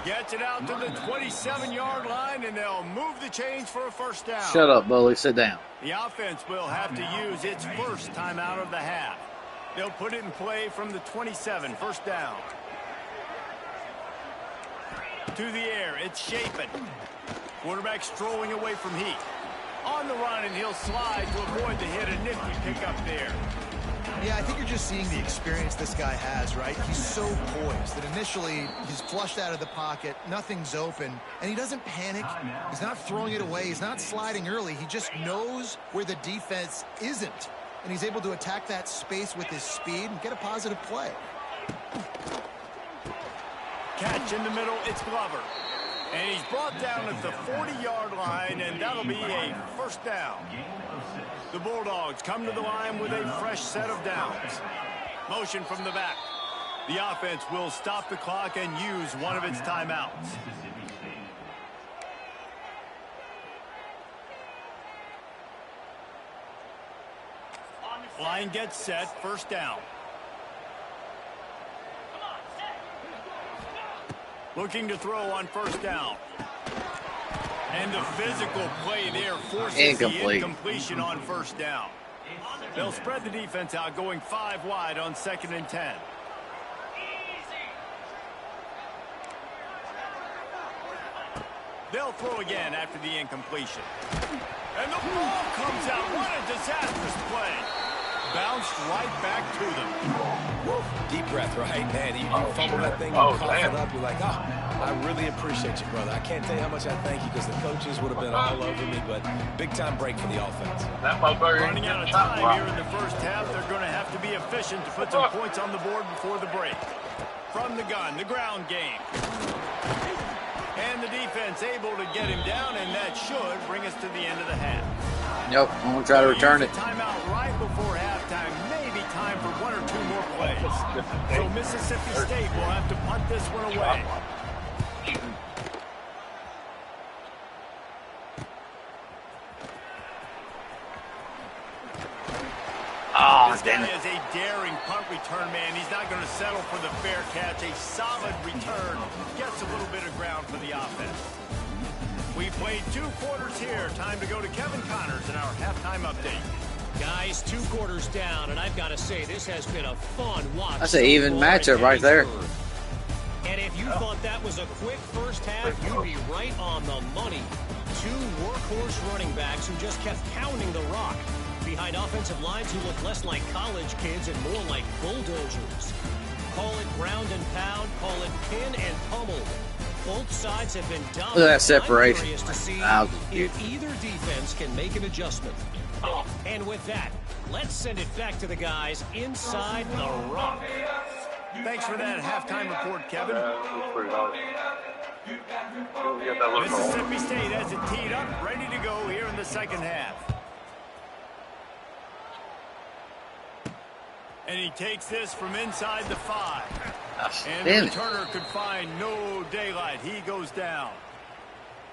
Gets it out to the 27-yard line, and they'll move the chains for a first down. Shut up, bully. Sit down. The offense will have to use its first timeout of the half. They'll put it in play from the 27, first down. To the air, it's Shapen. Quarterback strolling away from heat. On the run, and he'll slide to avoid the hit. A nifty pickup there. Yeah, I think you're just seeing the experience this guy has, right? He's so poised that initially he's flushed out of the pocket, nothing's open, and he doesn't panic. He's not throwing it away. He's not sliding early. He just knows where the defense isn't, and he's able to attack that space with his speed and get a positive play. Catch in the middle, it's Glover. And he's brought down at the 40-yard line, and that'll be a first down. The Bulldogs come to the line with a fresh set of downs. Motion from the back. The offense will stop the clock and use one of its timeouts. Line gets set, first down. Looking to throw on first down. And the physical play there forces the incompletion on first down. They'll spread the defense out, going 5 wide on 2nd and 10. They'll throw again after the incompletion. And the ball comes out. What a disastrous play. Bounced right back to them. Woo. Deep breath, right? Man, you fumble that thing, you cough it up, you're like, oh, I really appreciate you, brother. I can't tell you how much I thank you because the coaches would have been all over me, but big-time break for the offense. Running out of time here in the first half. They're going to have to be efficient to put some points on the board before the break. From the gun, the ground game. And the defense able to get him down, and that should bring us to the end of the half. Nope, I'm going to try to return it. Timeout right before halftime. Maybe time for 1 or 2 more plays. So Mississippi State will have to punt this one away. This guy is a daring punt return man. He's not going to settle for the fair catch. A solid return gets a little bit of ground for the offense. We played 2 quarters here. Time to go to Kevin Connors in our halftime update. Guys, 2 quarters down, and I've got to say, this has been a fun watch. That's an even matchup right there. And if you thought that was a quick first half, you'd be right on the money. 2 workhorse running backs who just kept pounding the rock behind offensive lines who look less like college kids and more like bulldozers. Call it ground and pound, call it pin and pummel. Both sides have been dominant. Look at that separation. I'm curious to see if either defense can make an adjustment. And with that, let's send it back to the guys inside the rock. Thanks for that halftime report, Kevin. Mississippi State has it teed up, ready to go here in the second half. And he takes this from inside the 5. And the returner could find no daylight. He goes down.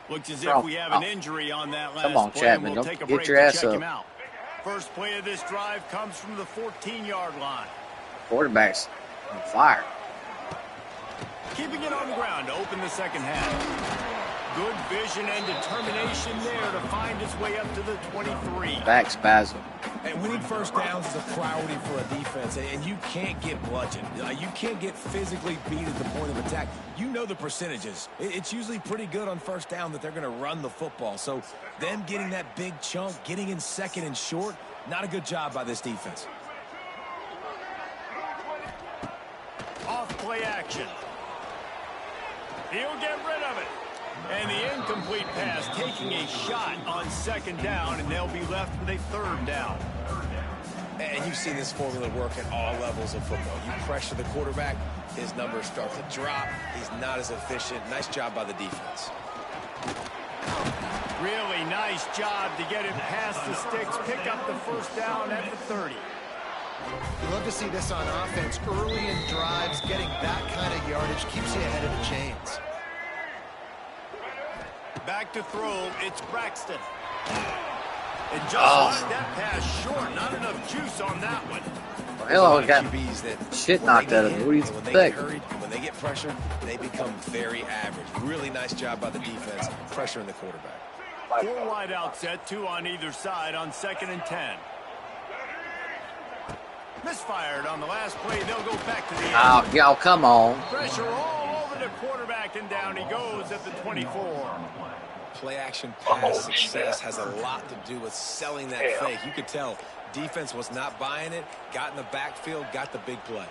Looks as if we have an injury on that last play. Chapman, we'll take a break to check him out. First play of this drive comes from the 14-yard line. Quarterback's on fire. Keeping it on the ground to open the second half. Good vision and determination there to find his way up to the 23. Back spasm. And winning first downs is a priority for a defense, and you can't get bludgeoned. You can't get physically beat at the point of attack. You know the percentages. It's usually pretty good on first down that they're going to run the football. So them getting that big chunk, getting in second and short, not a good job by this defense. Off play action. He'll get rid of it. And the incomplete pass taking a shot on second down, and they'll be left with a third down. And you've seen this formula work at all levels of football. You pressure the quarterback, his numbers start to drop. He's not as efficient. Nice job by the defense. Really nice job to get it past the sticks, pick up the first down at the 30. You love to see this on offense. Early in drives, getting that kind of yardage keeps you ahead of the chains. Back to throw, it's Braxton. And just like that pass short, not enough juice on that one. Hell, I got shit knocked out of me. What do you think? When they get pressured, they become very average. Really nice job by the defense, pressuring the quarterback. 4 wide out set, 2 on either side on 2nd and 10. Misfired on the last play. They'll go back to the end. Oh, y'all, come on. Pressure all over the quarterback, and down he goes at the 24. Play action pass success has a lot to do with selling that fake. You could tell defense was not buying it, got in the backfield, got the big play.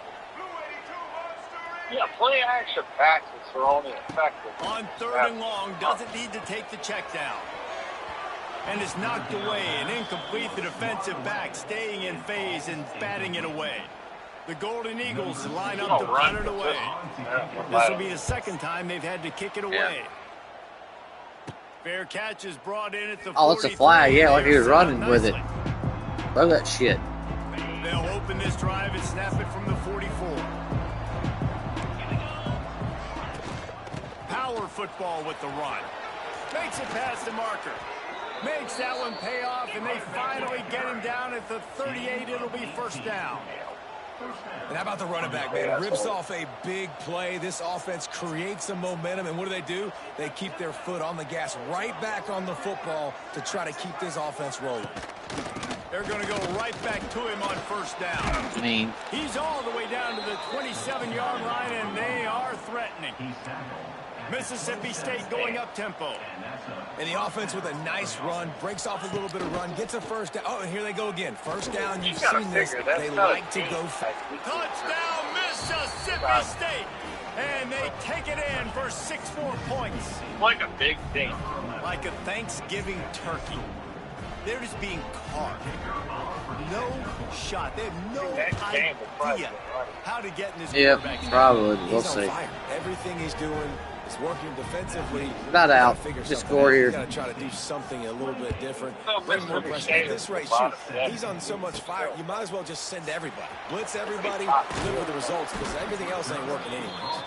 Yeah, play action passes are only effective. On 3rd and long, doesn't need to take the check down. And is knocked away and incomplete. The defensive back staying in phase and batting it away. The Golden Eagles line up to punt it away. This will be the second time they've had to kick it away. Fair catch is brought in at the 43. Oh, it's a flag. Yeah, like he was running with it. Love that shit. They'll open this drive and snap it from the 44. Power football with the run. Makes it past the marker. Makes that one pay off, and they finally get him down at the 38. It'll be first down. And how about the running back, man? Rips off a big play. This offense creates some momentum, and what do? They keep their foot on the gas, right back on the football to try to keep this offense rolling. They're going to go right back to him on first down. He's all the way down to the 27-yard line, and they are threatening. Mississippi State going up tempo. And the offense with a nice run, breaks off a little bit of run, gets a first down. Oh, and here they go again. First down, you've seen this. They like to go fast. Touchdown, Mississippi State. And they take it in for 6 more points. Like a big thing. Like a Thanksgiving turkey. They're just being carved. No shot. They have no idea how to get in this quarterback. Yeah, probably. We'll see. Everything he's doing is working defensively. Not out. Just score here. You got to try to do something a little bit different. Bring more pressure. At this rate, shoot. He's on so much fire. You might as well just send everybody. Blitz everybody. Deliver the results because everything else ain't working anyways.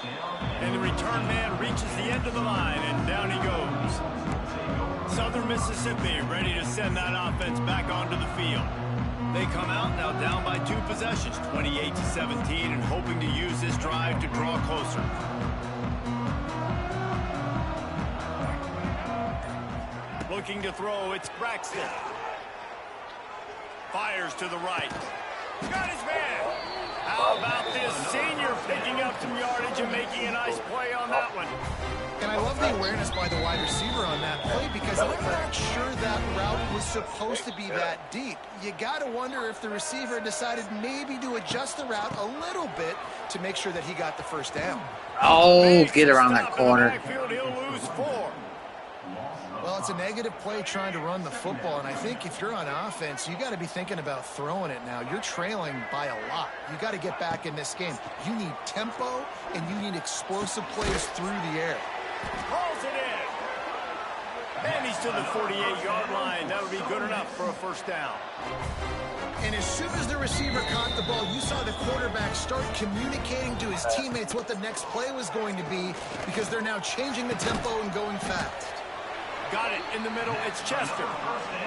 And the return man reaches the end of the line, and down he goes. Southern Mississippi ready to send that offense back onto the field. They come out now down by 2 possessions, 28-17, and hoping to use this drive to draw closer. Looking to throw, it's Braxton. Fires to the right. Got his man. How about this senior picking up some yardage and making a nice play on that one? And I love the awareness by the wide receiver on that play because I'm not sure that route was supposed to be that deep. You got to wonder if the receiver decided maybe to adjust the route a little bit to make sure that he got the first down. Oh, get around that corner. He'll lose 4. Well, it's a negative play trying to run the football, and I think if you're on offense, you got to be thinking about throwing it now. You're trailing by a lot. You got to get back in this game. You need tempo, and you need explosive plays through the air. Calls it in. And he's to the 48-yard line. That would be good enough for a first down. And as soon as the receiver caught the ball, you saw the quarterback start communicating to his teammates what the next play was going to be because they're now changing the tempo and going fast. Got it in the middle. It's Chester.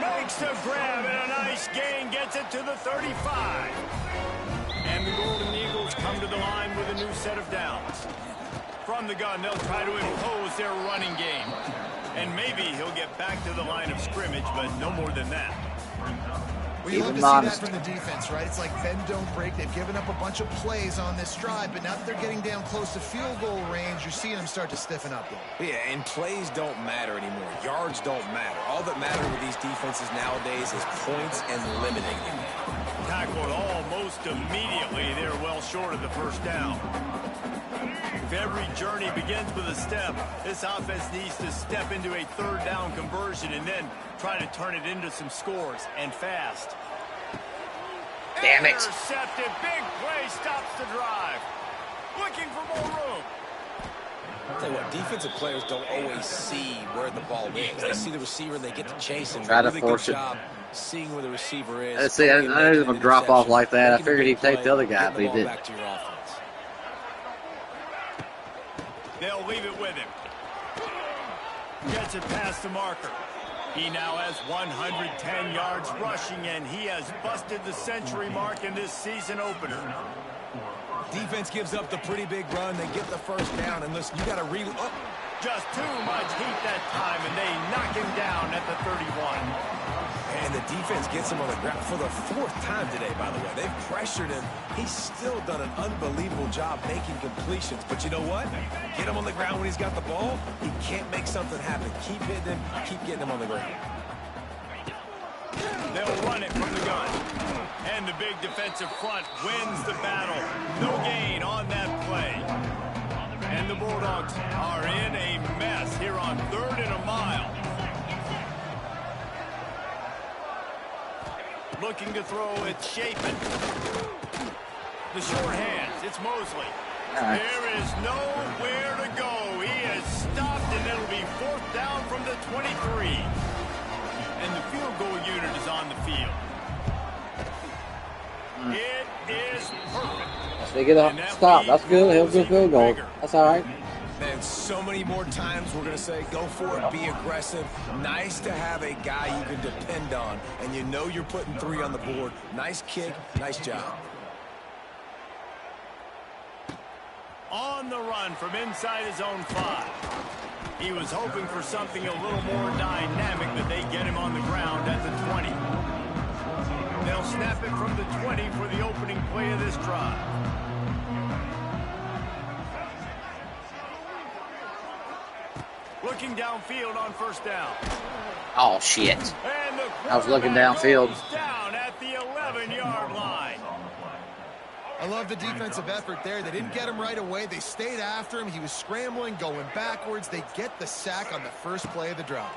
Makes the grab and a nice gain. Gets it to the 35. And the Golden Eagles come to the line with a new set of downs. From the gun, they'll try to impose their running game. And maybe he'll get back to the line of scrimmage, but no more than that. Well, you love to see that from the defense, right? It's like bend, don't break. They've given up a bunch of plays on this drive, but now that they're getting down close to field goal range, you're seeing them start to stiffen up. Yeah, and plays don't matter anymore. Yards don't matter. All that matter with these defenses nowadays is points and limiting them. Tackled almost immediately. They're well short of the first down. If every journey begins with a step, this offense needs to step into a third down conversion and then try to turn it into some scores, and fast. Damn it. Intercepted. Big play stops the drive. Looking for more room. I'll tell you what, defensive players don't always see where the ball is. They see the receiver and they get to chase him. Try to force it. Seeing where the receiver is. Let's see, I knew he was going to drop off like that. I figured he'd take the other guy, but he didn't. Back to your offense. They'll leave it with him. Gets it past the marker. He now has 110 yards rushing, and he has busted the century mark in this season opener. Defense gives up the pretty big run. They get the first down, and listen, you got to Just too much heat that time, and they knock him down at the 31. And the defense gets him on the ground for the 4th time today, by the way. They've pressured him. He's still done an unbelievable job making completions. But you know what? Get him on the ground when he's got the ball. He can't make something happen. Keep hitting him. Keep getting him on the ground. They'll run it from the gun. And the big defensive front wins the battle. No gain on that play. And the Bulldogs are in a mess here on 3rd and a mile. Looking to throw, it's Chapin. The short hands, it's Mosley. There is nowhere to go. He is stopped, and it'll be 4th down from the 23. And the field goal unit is on the field. It is perfect. So they get a stop. That's good. He'll go field goal. That's all right. And so many more times we're going to say, go for it, be aggressive. Nice to have a guy you can depend on, and you know you're putting 3 on the board. Nice kick, nice job. On the run from inside his own 5. He was hoping for something a little more dynamic, but they get him on the ground at the 20. They'll snap it from the 20 for the opening play of this drive. Looking downfield on first down. Oh, shit. I was looking downfield. Down at the 11-yard line. I love the defensive effort there. They didn't get him right away. They stayed after him. He was scrambling, going backwards. They get the sack on the first play of the drive.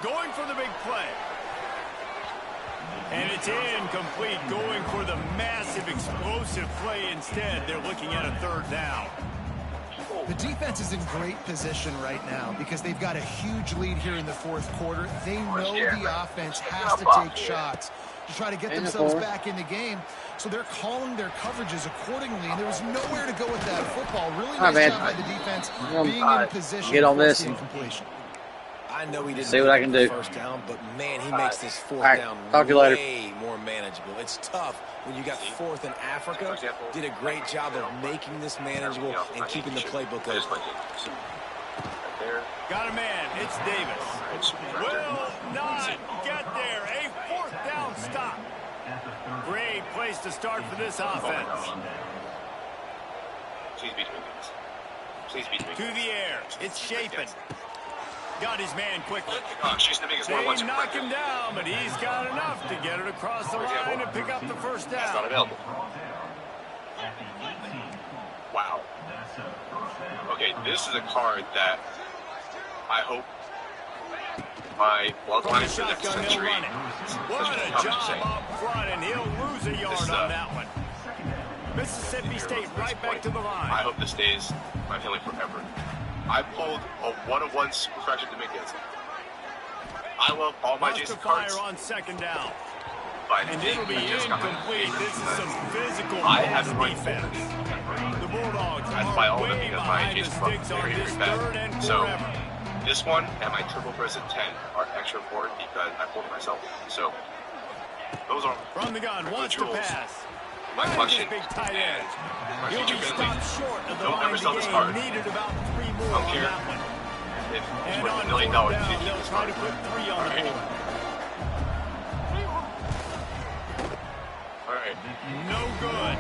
Going for the big play. And it's incomplete. Going for the massive, explosive play instead. They're looking at a 3rd down. The defense is in great position right now because they've got a huge lead here in the 4th quarter. They know the offense has to take shots to try to get themselves back in the game. So they're calling their coverages accordingly, and there was nowhere to go with that football. Really nice job by the defense being in position get on for this the and incompletion. I know he didn't see what I can do. First down, but man, he makes this 4th down way more manageable. It's tough when you got 4th in Africa. Did a great job of making this manageable and keeping the playbook open. Got a man. It's Davis. Will not get there. A 4th down stop. Great place to start for this offense. Please beat me. Please beat me. To the air. It's Chapin. Got his man quickly. They knock him down, but he's got enough to get it across the line and pick up the first down. That's not available. Wow. Okay, this is a card that I hope my bloodline for the next century. What a job up front, and he'll lose a yard on that one. Mississippi State right back to the line. I hope this stays my family forever. I pulled a 1-of-1 super fracture to make it. I love all my Jason cards. On 2nd down. But and it'll be incomplete. This is some physical defense. The Bulldogs are way behind the sticks on this 3rd and 4. So this one and my triple press at 10 are extra important because I pulled myself. So those are from the gun. Wants to pass. My question big tight end. He'll be stopped short of the don't line ever sell this game. card. Needed about 3 more I don't on care that one. if it's And worth on $1 million. they'll try to put 3 on the board. All right. No good.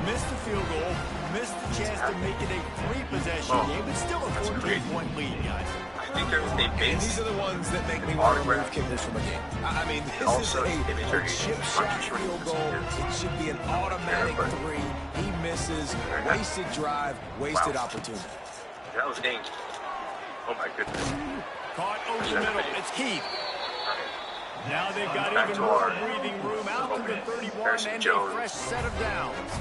Missed the field goal. Missed the chance to make it a 3-possession game, but still a 14-point lead, guys. I think there was a base. And these are the ones that make me want to remove kickers from a game. I mean, this is a chip shot field goal. It should be an automatic 3. He misses. Wasted drive, wasted opportunity. That was aimed. Oh my goodness. Caught over the middle. It's Keith. Now they've got even more breathing room out to the 31 and a fresh set of downs.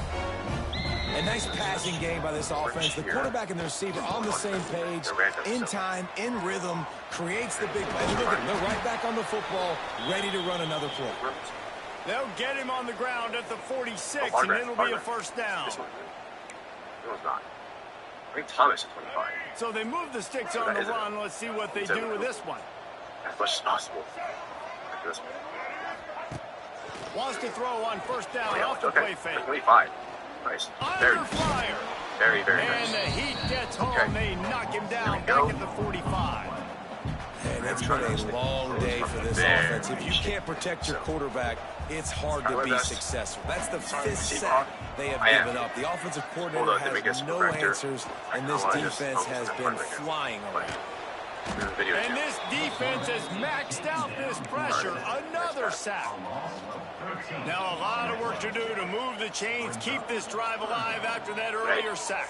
A nice passing game by this offense. The quarterback and the receiver on the same page, in time, in rhythm, creates the big play. And look at them, they're right back on the football, ready to run another play. They'll get him on the ground at the 46, and it'll be a 1st down. No, it's not. I think Thomas is 25. So they move the sticks on the run. Let's see what they do with this one. As much as possible. Wants to throw on 1st down off the play fake. 25. Nice. Under fire. Very nice. And the heat gets home. They knock him down back at the 45. And it's been a long day for this offense. If you can't protect your quarterback, it's hard to be successful. That's the 5th sack they have given up. The offensive coordinator has no answers, and this defense has been flying around. And this defense has maxed out this pressure. Another sack. Now a lot of work to do to move the chains, keep this drive alive after that earlier sack.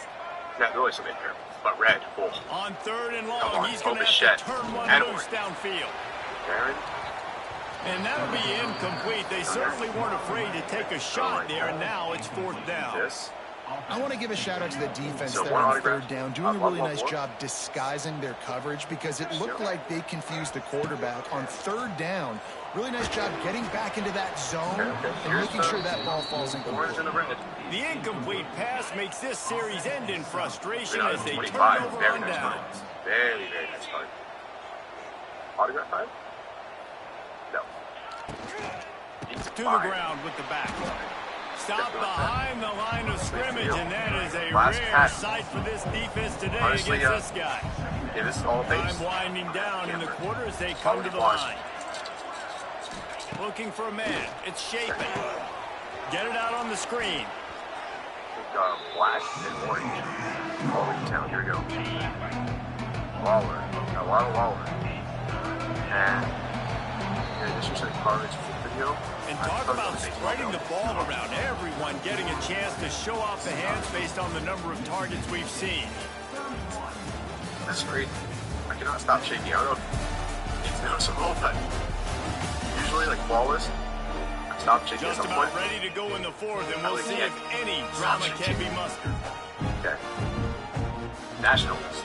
Not really something here, but red. Cool. On 3rd and long, he's going to have to turn one loose downfield. And that'll be incomplete. They certainly weren't afraid to take a shot there, and now it's 4th down. I want to give a shout out to the defense there on 3rd down, doing a really nice job disguising their coverage because it looked like they confused the quarterback on 3rd down. Really nice job getting back into that zone and making sure that ball falls incomplete. The incomplete pass makes this series end in frustration as they turn over on downs. Very nice card. Autograph time? No. To the ground with the back. Stop behind the line of scrimmage, and that is a rare sight for this defense today against this guy. Yeah, this is all base. Time winding down in the quarter as they come to the line. Looking for a man. It's shaping. Get it out on the screen. We've got black and orange. Orange town. Here we go. Waller. Got a lot of Waller. And here, this is a college video. And talk about spreading the ball around. Everyone getting a chance to show off the hands based on the number of targets we've seen. That's great. I cannot stop shaking. I don't know if it's noticeable, but usually, like flawless, I stop shaking just at some about point. ready to go in the fourth, and we'll see if any drama can be mustered. Okay. Nationals.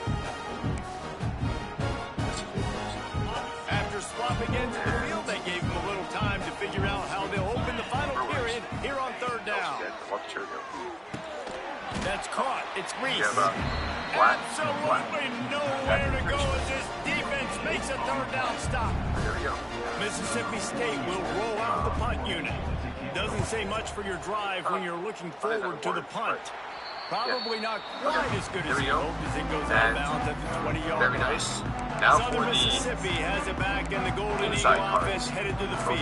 After swapping into the field, they gave him a little time to figure out how they'll open the final period here on third down. That's caught. It's Reese. Absolutely nowhere to go as this defense makes a third down stop. There we go. Mississippi State will roll out the punt unit. Doesn't say much for your drive when you're looking forward to the punt. Probably not quite as good as you hoped as it goes out of bounds at the 20-yard line. Very nice. Now Southern for Mississippi has it back, and the Golden Eagle offense headed to the field.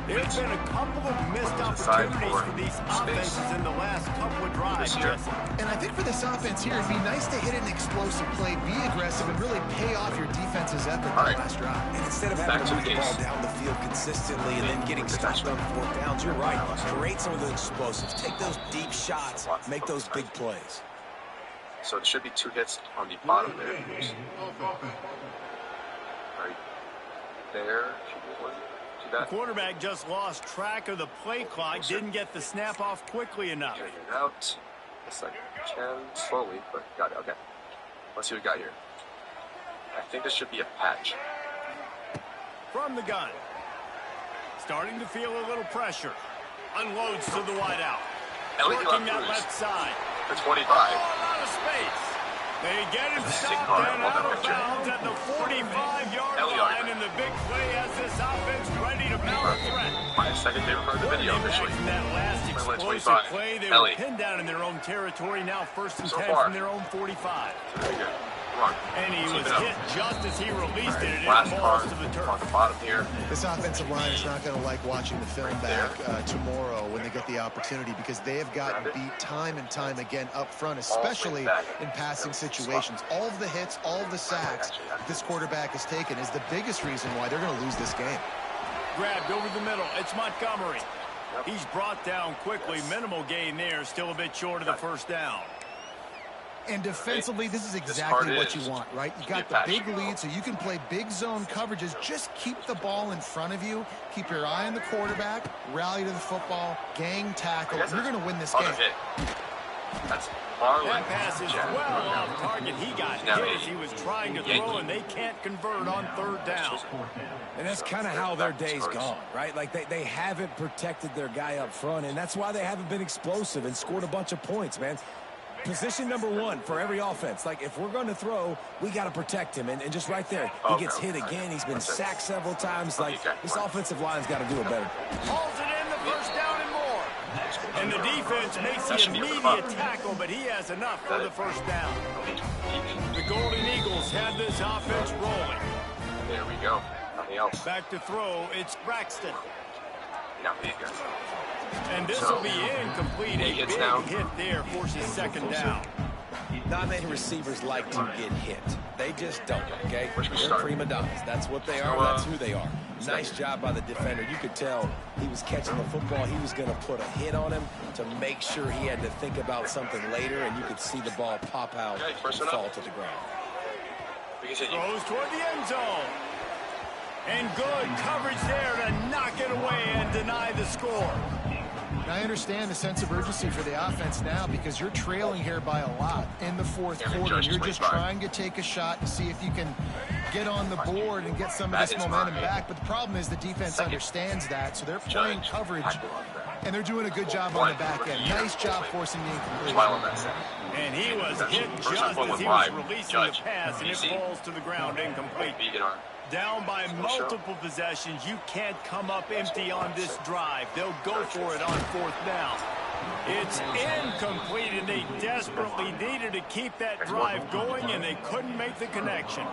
There's been a couple of missed opportunities for these offenses in the last couple of drives, Jesse. And I think for this offense here, it'd be nice to hit an explosive play, be aggressive, and really pay off your defense's effort in the last drive. And instead of having to move the ball down the field consistently and then getting stopped on fourth downs, you're right. Create some of those explosives. Take those deep shots. Make those big plays. So it should be 2 hits on the bottom there. Right there. The quarterback just lost track of the play clock, didn't get the snap off quickly enough. Getting it out. It's like 10 slowly, but got it. Okay. Let's see what we got here. I think this should be a patch. From the gun. Starting to feel a little pressure. Unloads to the wideout. Working that left side. For 25. Oh, a lot of space. They get him stopped and out of bounds at the 45-yard line, and the big play has this offense ready to mount a threat. My second favorite part of the video, officially. In that last explosive play, they were pinned down in their own territory, now 1st and 10 from their own 45. Very good. And he was hit just as he released it, and it falls to the turf. On the bottom here. This offensive line is not going to like watching the film back tomorrow when they get the opportunity, because they have gotten beat time and time again up front, especially in passing situations. All of the hits, all of the sacks that this quarterback has taken is the biggest reason why they're going to lose this game. Grabbed over the middle. It's Montgomery. He's brought down quickly. Minimal gain there. Still a bit short of the first down. And defensively, this is exactly what you want, right? You got the big lead, so you can play big zone coverages. Just keep the ball in front of you. Keep your eye on the quarterback. Rally to the football. Gang tackle. You're going to win this game. That's that pass is well off target. He got hit as he was trying to throw, and they can't convert on third down. And that's kind of how their day's gone, right? Like they haven't protected their guy up front, and that's why they haven't been explosive and scored a bunch of points, man. Position number 1 for every offense. Like, if we're going to throw, we got to protect him. And just right there, he gets hit again. He's been sacked several times. Like, this offensive line's got to do it better. Hauls it in, the first down and more. And the defense makes the immediate tackle, but he has enough for the first down. The Golden Eagles have this offense rolling. There we go. Nothing else. Back to throw, it's Braxton. Now these guys. And this will be incomplete. A big hit there forces second down. Not many receivers like to get hit. They just don't, okay? They're prima donnas. That's what they are. That's who they are. Nice job by the defender. You could tell he was catching the football. He was going to put a hit on him to make sure he had to think about something later, and you could see the ball pop out and fall to the ground. Throws toward the end zone. And good coverage there to knock it away and deny the score. I understand the sense of urgency for the offense now, because you're trailing here by a lot in the fourth quarter. You're just trying to take a shot and see if you can get on the board and get some of this momentum back. But the problem is the defense understands that, so they're playing coverage, and they're doing a good job on the back end. Nice job forcing the incompletion. And he was hit just as he was releasing the pass, and it falls to the ground incomplete. Down by multiple possessions, you can't come up empty on this drive. They'll go for it on 4th down. It's incomplete, and they desperately needed to keep that drive going, and they couldn't make the connection.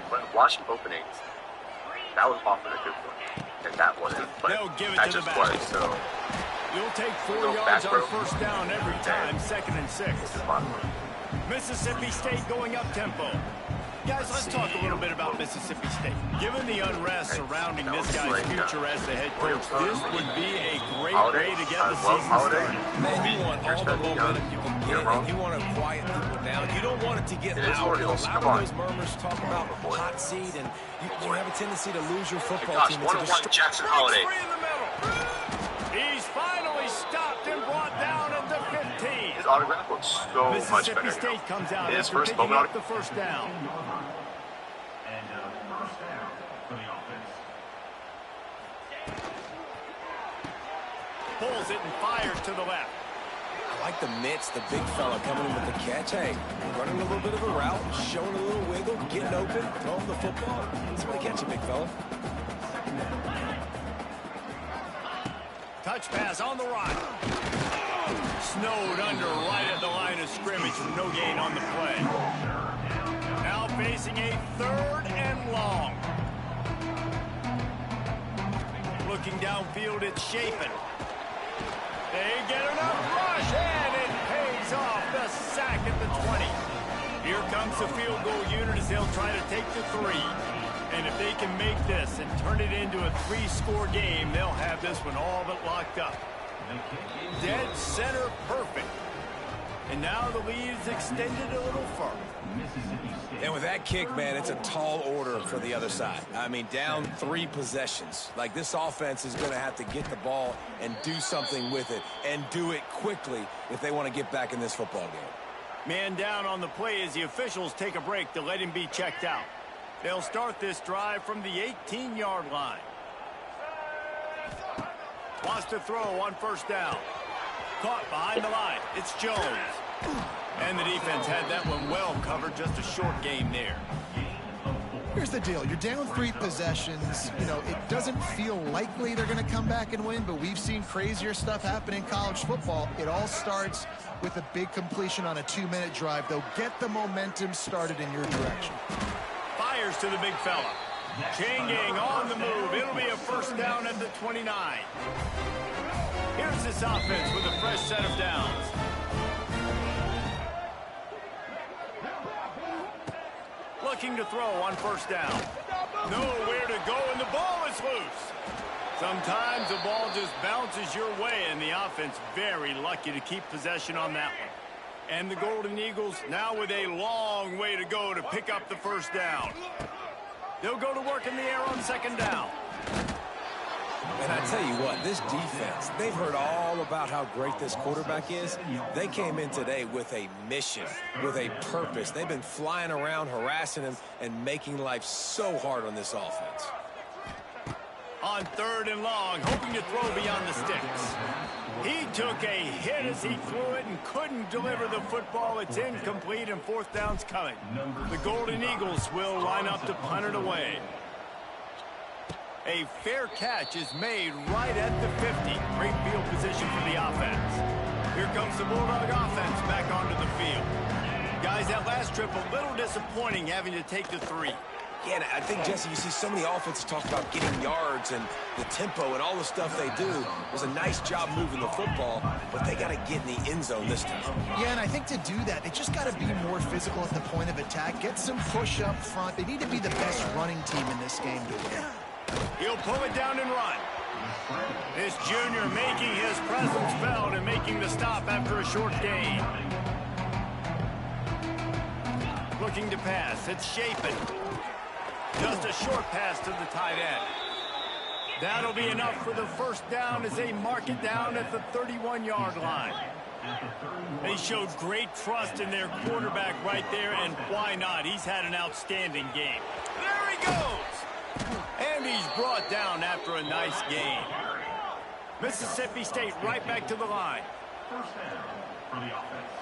But watching openings, that was often a good one, and that wasn't. But they'll give it that to the just back. was, so you'll take 4 yards on 1st down every time, 2nd and 6. Mississippi State going up tempo. Guys, let's talk a little bit about Mississippi State. Given the unrest surrounding this guy's future as the head coach, this would be a great way to get the season started. Man, you want all the momentum you can get, and you want to quiet people down. You don't want it to get loud. Allow those murmurs talk about hot seat, and you have a tendency to lose your football team. One Jackson Holiday. He's finally stopped and brought down at the 15. His autograph looks so much better. Mississippi State comes out his after first picking moment up the 1st down. Pulls it and fires to the left. I like the Mitch, the big fella coming in with the catch. Hey, running a little bit of a route, showing a little wiggle, getting open, throwing the football. Somebody catch it, big fella. Touch pass on the right. Snowed under right at the line of scrimmage. No gain on the play. Now facing a 3rd and long. Looking downfield, it's Chapin. They get enough rush, and it pays off. The sack at the 20. Here comes the field goal unit as they'll try to take the 3. And if they can make this and turn it into a 3-score game, they'll have this one all but locked up. Dead center perfect. And now the lead is extended a little further. And with that kick, man, it's a tall order for the other side. I mean, down 3 possessions. Like, this offense is going to have to get the ball and do something with it, and do it quickly if they want to get back in this football game. Man down on the play as the officials take a break to let him be checked out. They'll start this drive from the 18-yard line. Wants to throw on 1st down. Caught behind the line. It's Jones. And the defense had that one well covered. Just a short game there. Here's the deal. You're down 3 possessions. You know, it doesn't feel likely they're going to come back and win, but we've seen crazier stuff happen in college football. It all starts with a big completion on a 2-minute drive. They'll get the momentum started in your direction. Fires to the big fella. Chain gang on the move. It'll be a 1st down at the 29. Here's this offense with a fresh set of downs. Looking to throw on 1st down. Nowhere to go, and the ball is loose. Sometimes the ball just bounces your way, and the offense very lucky to keep possession on that one. And the Golden Eagles now with a long way to go to pick up the 1st down. They'll go to work in the air on 2nd down. And I tell you what, this defense, they've heard all about how great this quarterback is. They came in today with a mission, with a purpose. They've been flying around, harassing him, and making life so hard on this offense. On 3rd and long, hoping to throw beyond the sticks. He took a hit as he threw it and couldn't deliver the football. It's incomplete, and 4th down's coming. The Golden Eagles will line up to punt it away. A fair catch is made right at the 50. Great field position for the offense. Here comes the Bulldog offense back onto the field. Guys, that last trip a little disappointing having to take the 3. Yeah, and I think, Jesse, you see so many offenses talk about getting yards and the tempo and all the stuff they do. It was a nice job moving the football, but they got to get in the end zone this time. Yeah, and I think to do that, they just got to be more physical at the point of attack, get some push up front. They need to be the best running team in this game to win. He'll pull it down and run. This junior making his presence felt and making the stop after a short gain. Looking to pass. It's Chapin. Just a short pass to the tight end. That'll be enough for the 1st down as they mark it down at the 31-yard line. They showed great trust in their quarterback right there, and why not? He's had an outstanding game. There he goes! And he's brought down after a nice game. Mississippi State right back to the line. 1st down for the offense.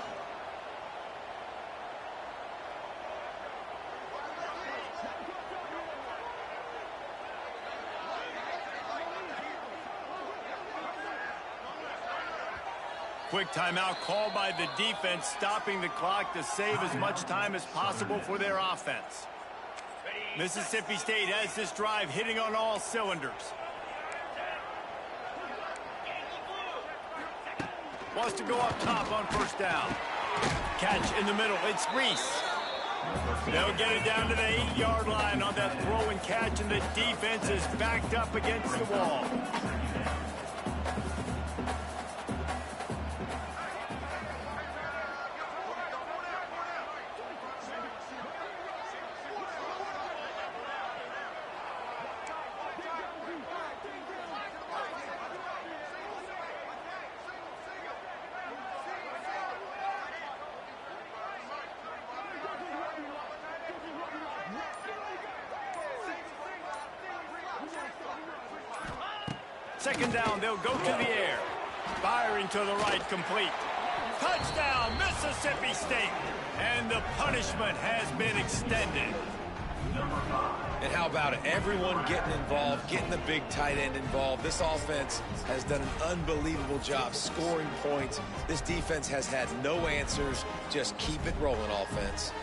Quick timeout called by the defense, stopping the clock to save as much time as possible for their offense. Mississippi State has this drive hitting on all cylinders. Wants to go up top on first down. Catch in the middle. It's Reese. They'll get it down to the 8-yard line on that throw and catch, and the defense is backed up against the wall. Second down, they'll go to the air. Firing to the right, complete. Touchdown, Mississippi State. And the punishment has been extended. And how about it? Everyone getting involved, getting the big tight end involved. This offense has done an unbelievable job scoring points. This defense has had no answers. Just keep it rolling, offense.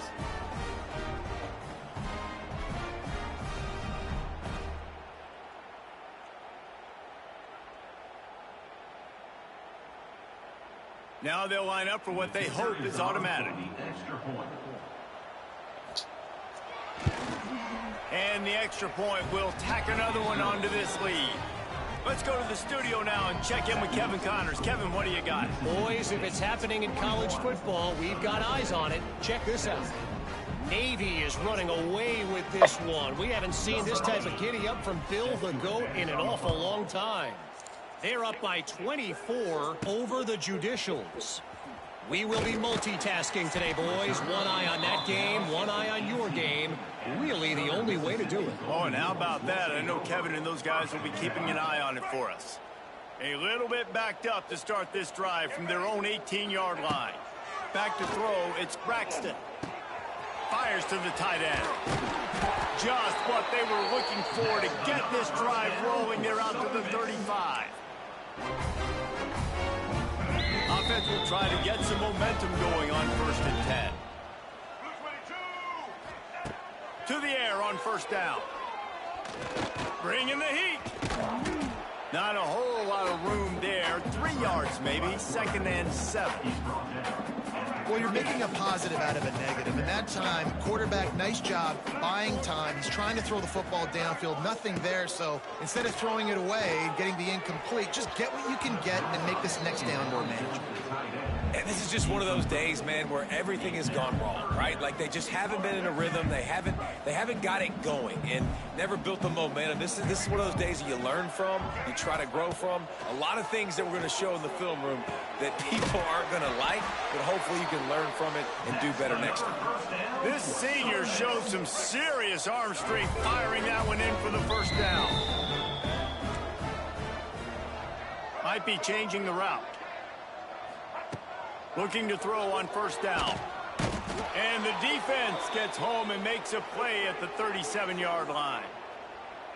Now they'll line up for what they hope is automatic. And the extra point will tack another one onto this lead. Let's go to the studio now and check in with Kevin Connors. Kevin, what do you got? Boys, if it's happening in college football, we've got eyes on it. Check this out. Navy is running away with this one. We haven't seen this type of giddy-up from Bill the GOAT in an awful long time. They're up by 24 over the Judicials. We will be multitasking today, boys. One eye on that game, one eye on your game. Really the only way to do it. Oh, and how about that? I know Kevin and those guys will be keeping an eye on it for us. A little bit backed up to start this drive from their own 18-yard line. Back to throw, it's Braxton. Fires to the tight end. Just what they were looking for to get this drive rolling. They're out to the 35. Offense will try to get some momentum going on 1st and 10. To the air on first down. Bringing the heat. Not a whole lot of room there. 3 yards maybe. 2nd and 7. Well, you're making a positive out of a negative. In that time, quarterback, nice job buying time. He's trying to throw the football downfield. Nothing there, so instead of throwing it away, getting the incomplete, just get what you can get and make this next down more manageable. And this is just one of those days, man, where everything has gone wrong, right? Like they just haven't been in a rhythm. They haven't got it going and never built the momentum. This is one of those days that you learn from, you try to grow from. A lot of things that we're going to show in the film room that people aren't going to like, but hopefully you can learn from it and do better next time. This senior showed some serious arm strength firing that one in for the first down. Might be changing the route. Looking to throw on first down. And the defense gets home and makes a play at the 37-yard line.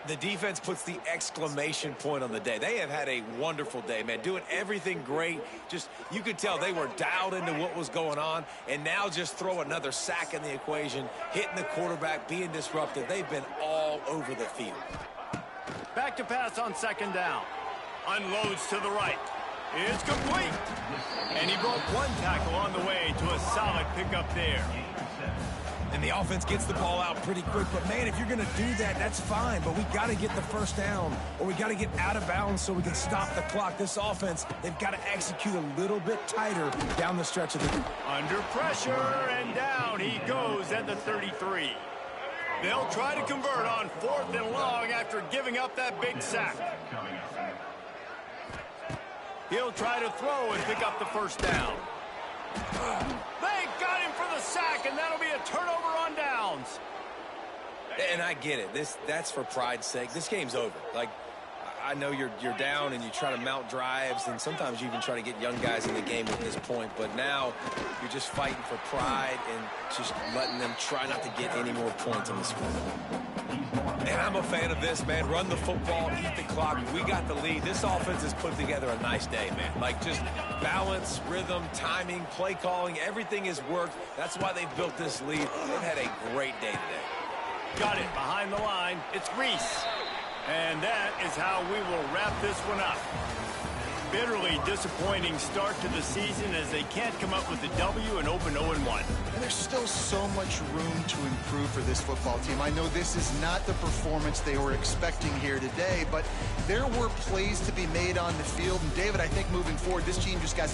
The defense puts the exclamation point on the day. They have had a wonderful day, man, doing everything great. Just, you could tell they were dialed into what was going on, and now just throw another sack in the equation, hitting the quarterback, being disruptive. They've been all over the field. Back to pass on 2nd down. Unloads to the right. It's complete. And he broke one tackle on the way to a solid pickup there. And the offense gets the ball out pretty quick. But, man, if you're going to do that, that's fine. But we got to get the first down, or we got to get out of bounds so we can stop the clock. This offense, they've got to execute a little bit tighter down the stretch of the game. Under pressure, and down he goes at the 33. They'll try to convert on 4th and long after giving up that big sack. He'll try to throw and pick up the first down. They got him for the sack, and that'll be a turnover on downs. And I get it. That's for pride's sake. This game's over. Like, I know you're down and you try to mount drives, and sometimes you even try to get young guys in the game at this point. But now you're just fighting for pride and just letting them try not to get any more points in this one. And I'm a fan of this, man. Run the football, eat the clock. We got the lead. This offense has put together a nice day, man. Like, just balance, rhythm, timing, play calling, everything has worked. That's why they've built this lead. They've had a great day today. Got it behind the line. It's Reese. And that is how we will wrap this one up. Bitterly disappointing start to the season as they can't come up with a W and open 0-1. And there's still so much room to improve for this football team. I know this is not the performance they were expecting here today, but there were plays to be made on the field. And David, I think moving forward, this team just got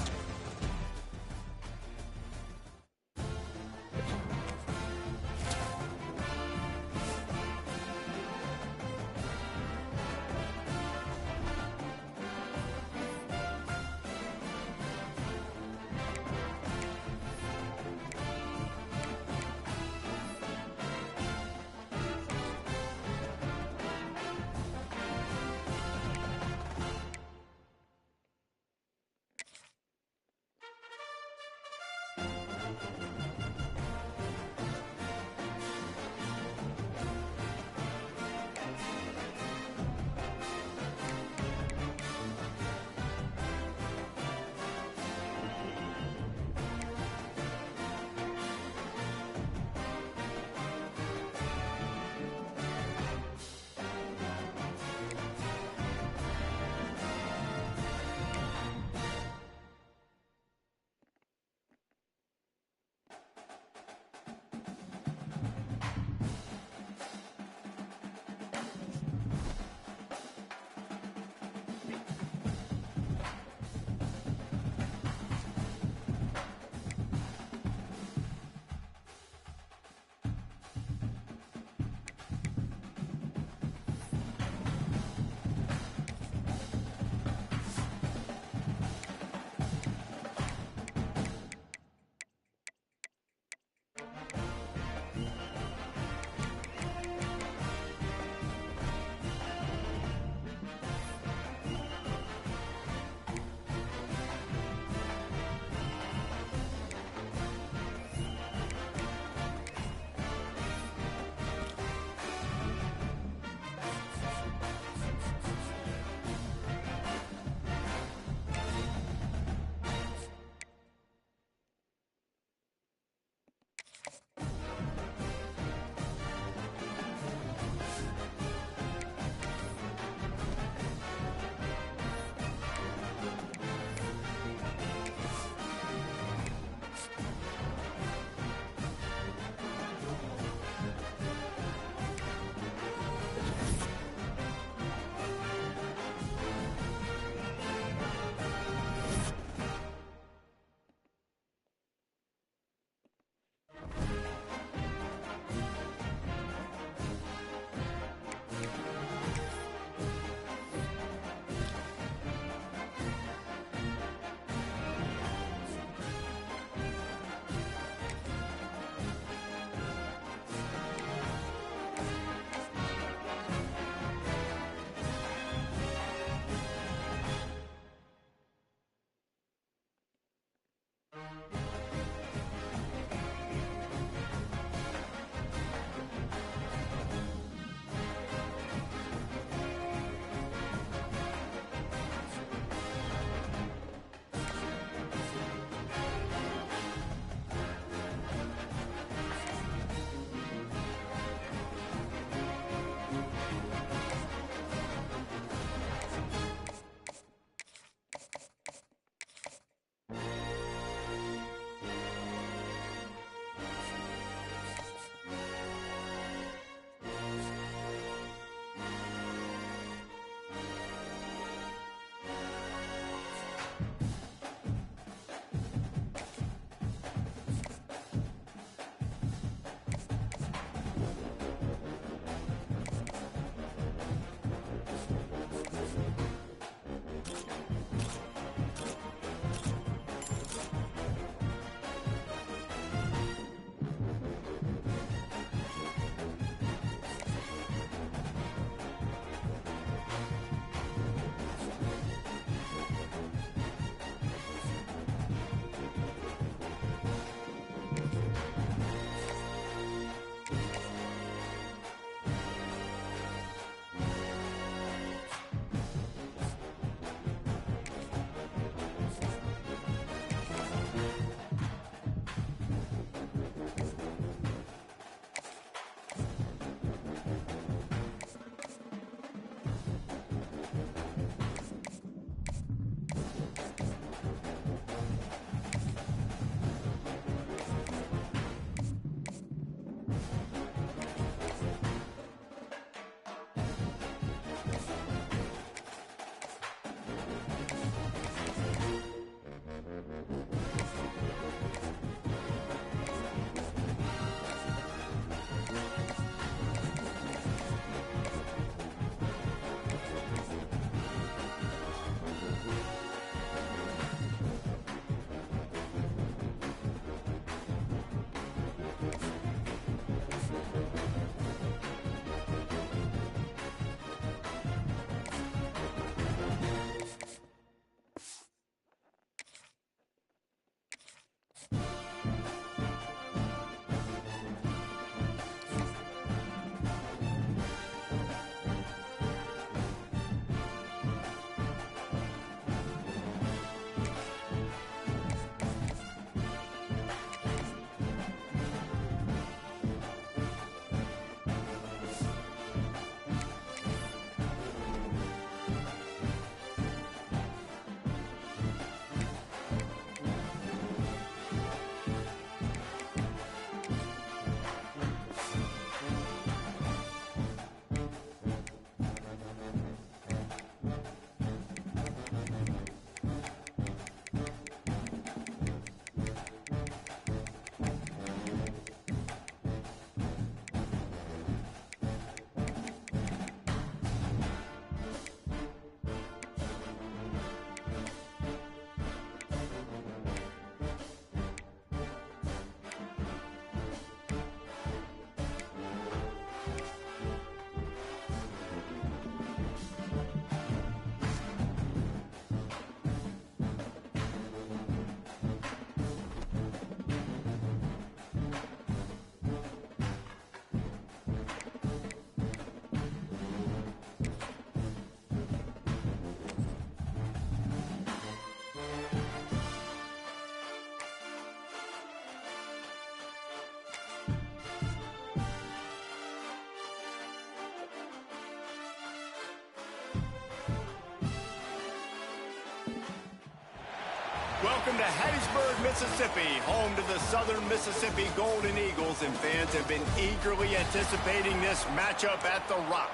Welcome to Hattiesburg, Mississippi, home to the Southern Mississippi Golden Eagles, and fans have been eagerly anticipating this matchup at the Rock.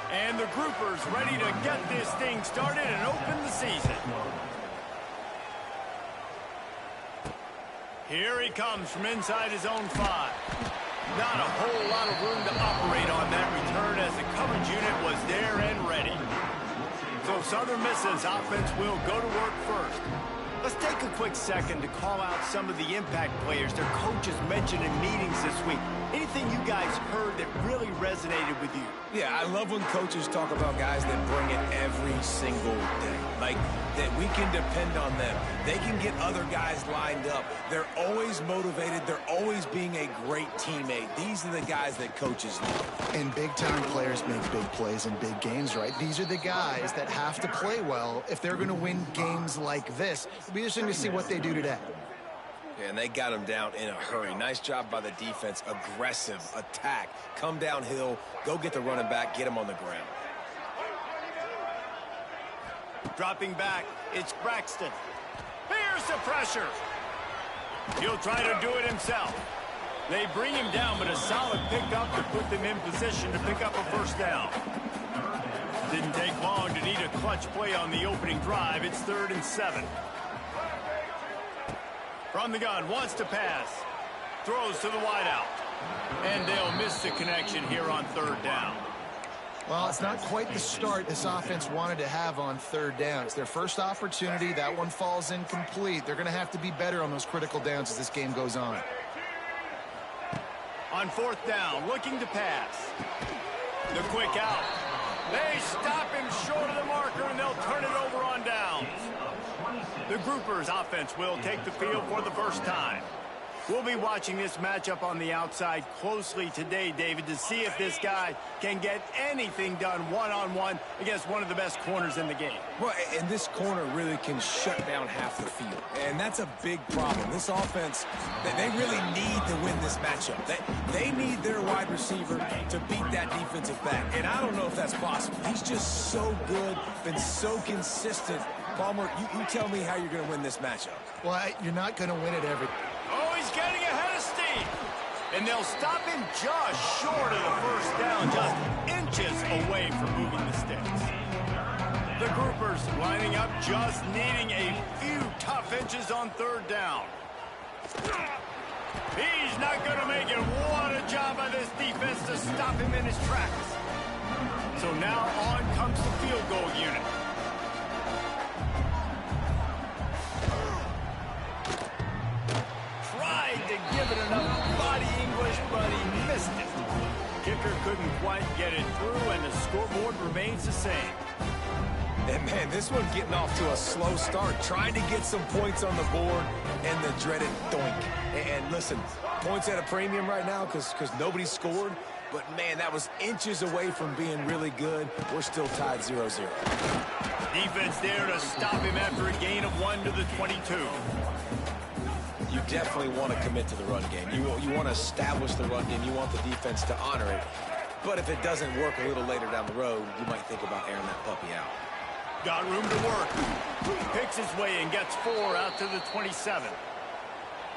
And the groupers ready to get this thing started and open the season. Here he comes from inside his own 5. Not a whole lot of room to operate on that return as the coverage unit was there and ready. So Southern Miss's offense will go to work first. Let's take a quick second to call out some of the impact players their coaches mentioned in meetings this week. Anything you guys heard that really resonated with you? Yeah, I love when coaches talk about guys that bring it every single day. Like, that we can depend on them. They can get other guys lined up. They're always motivated. They're always being a great teammate. These are the guys that coaches love. And big-time players make big plays in big games, right? These are the guys that have to play well if they're going to win games like this. It'll be interesting to see what they do today. Yeah, and they got him down in a hurry. Nice job by the defense. Aggressive attack. Come downhill. Go get the running back. Get him on the ground. Dropping back, it's Braxton. Here's the pressure. He'll try to do it himself. They bring him down, but a solid pickup to put them in position to pick up a first down. Didn't take long to need a clutch play on the opening drive. It's 3rd and 7. From the gun, wants to pass. Throws to the wideout. And they'll miss the connection here on 3rd down. Well, it's not quite the start this offense wanted to have on 3rd down. It's their first opportunity. That one falls incomplete. They're going to have to be better on those critical downs as this game goes on. On 4th down, looking to pass. The quick out. They stop him short of the marker, and they'll turn it over on downs. The groupers' offense will take the field for the first time. We'll be watching this matchup on the outside closely today, David, to see if this guy can get anything done one-on-one against one of the best corners in the game. Well, and this corner really can shut down half the field, and that's a big problem. This offense, they really need to win this matchup. They need their wide receiver to beat that defensive back, and I don't know if that's possible. He's just so good, been so consistent. Palmer, you tell me how you're going to win this matchup. Well, you're not going to win it every... Oh, he's getting ahead of steam. And they'll stop him just short of the first down, just inches away from moving the sticks. The groupers lining up, just needing a few tough inches on 3rd down. He's not going to make it. What a job by this defense to stop him in his tracks. So now on comes the field goal unit. To give it enough body English, but he missed it. Kicker couldn't quite get it through, and the scoreboard remains the same. And man, this one getting off to a slow start, trying to get some points on the board, and the dreaded doink. And listen, points at a premium right now because nobody scored, but man, that was inches away from being really good. We're still tied 0-0. Defense there to stop him after a gain of 1 to the 22. You definitely want to commit to the run game. You want to establish the run game. You want the defense to honor it. But if it doesn't work a little later down the road, you might think about airing that puppy out. Got room to work. Picks his way and gets 4 out to the 27.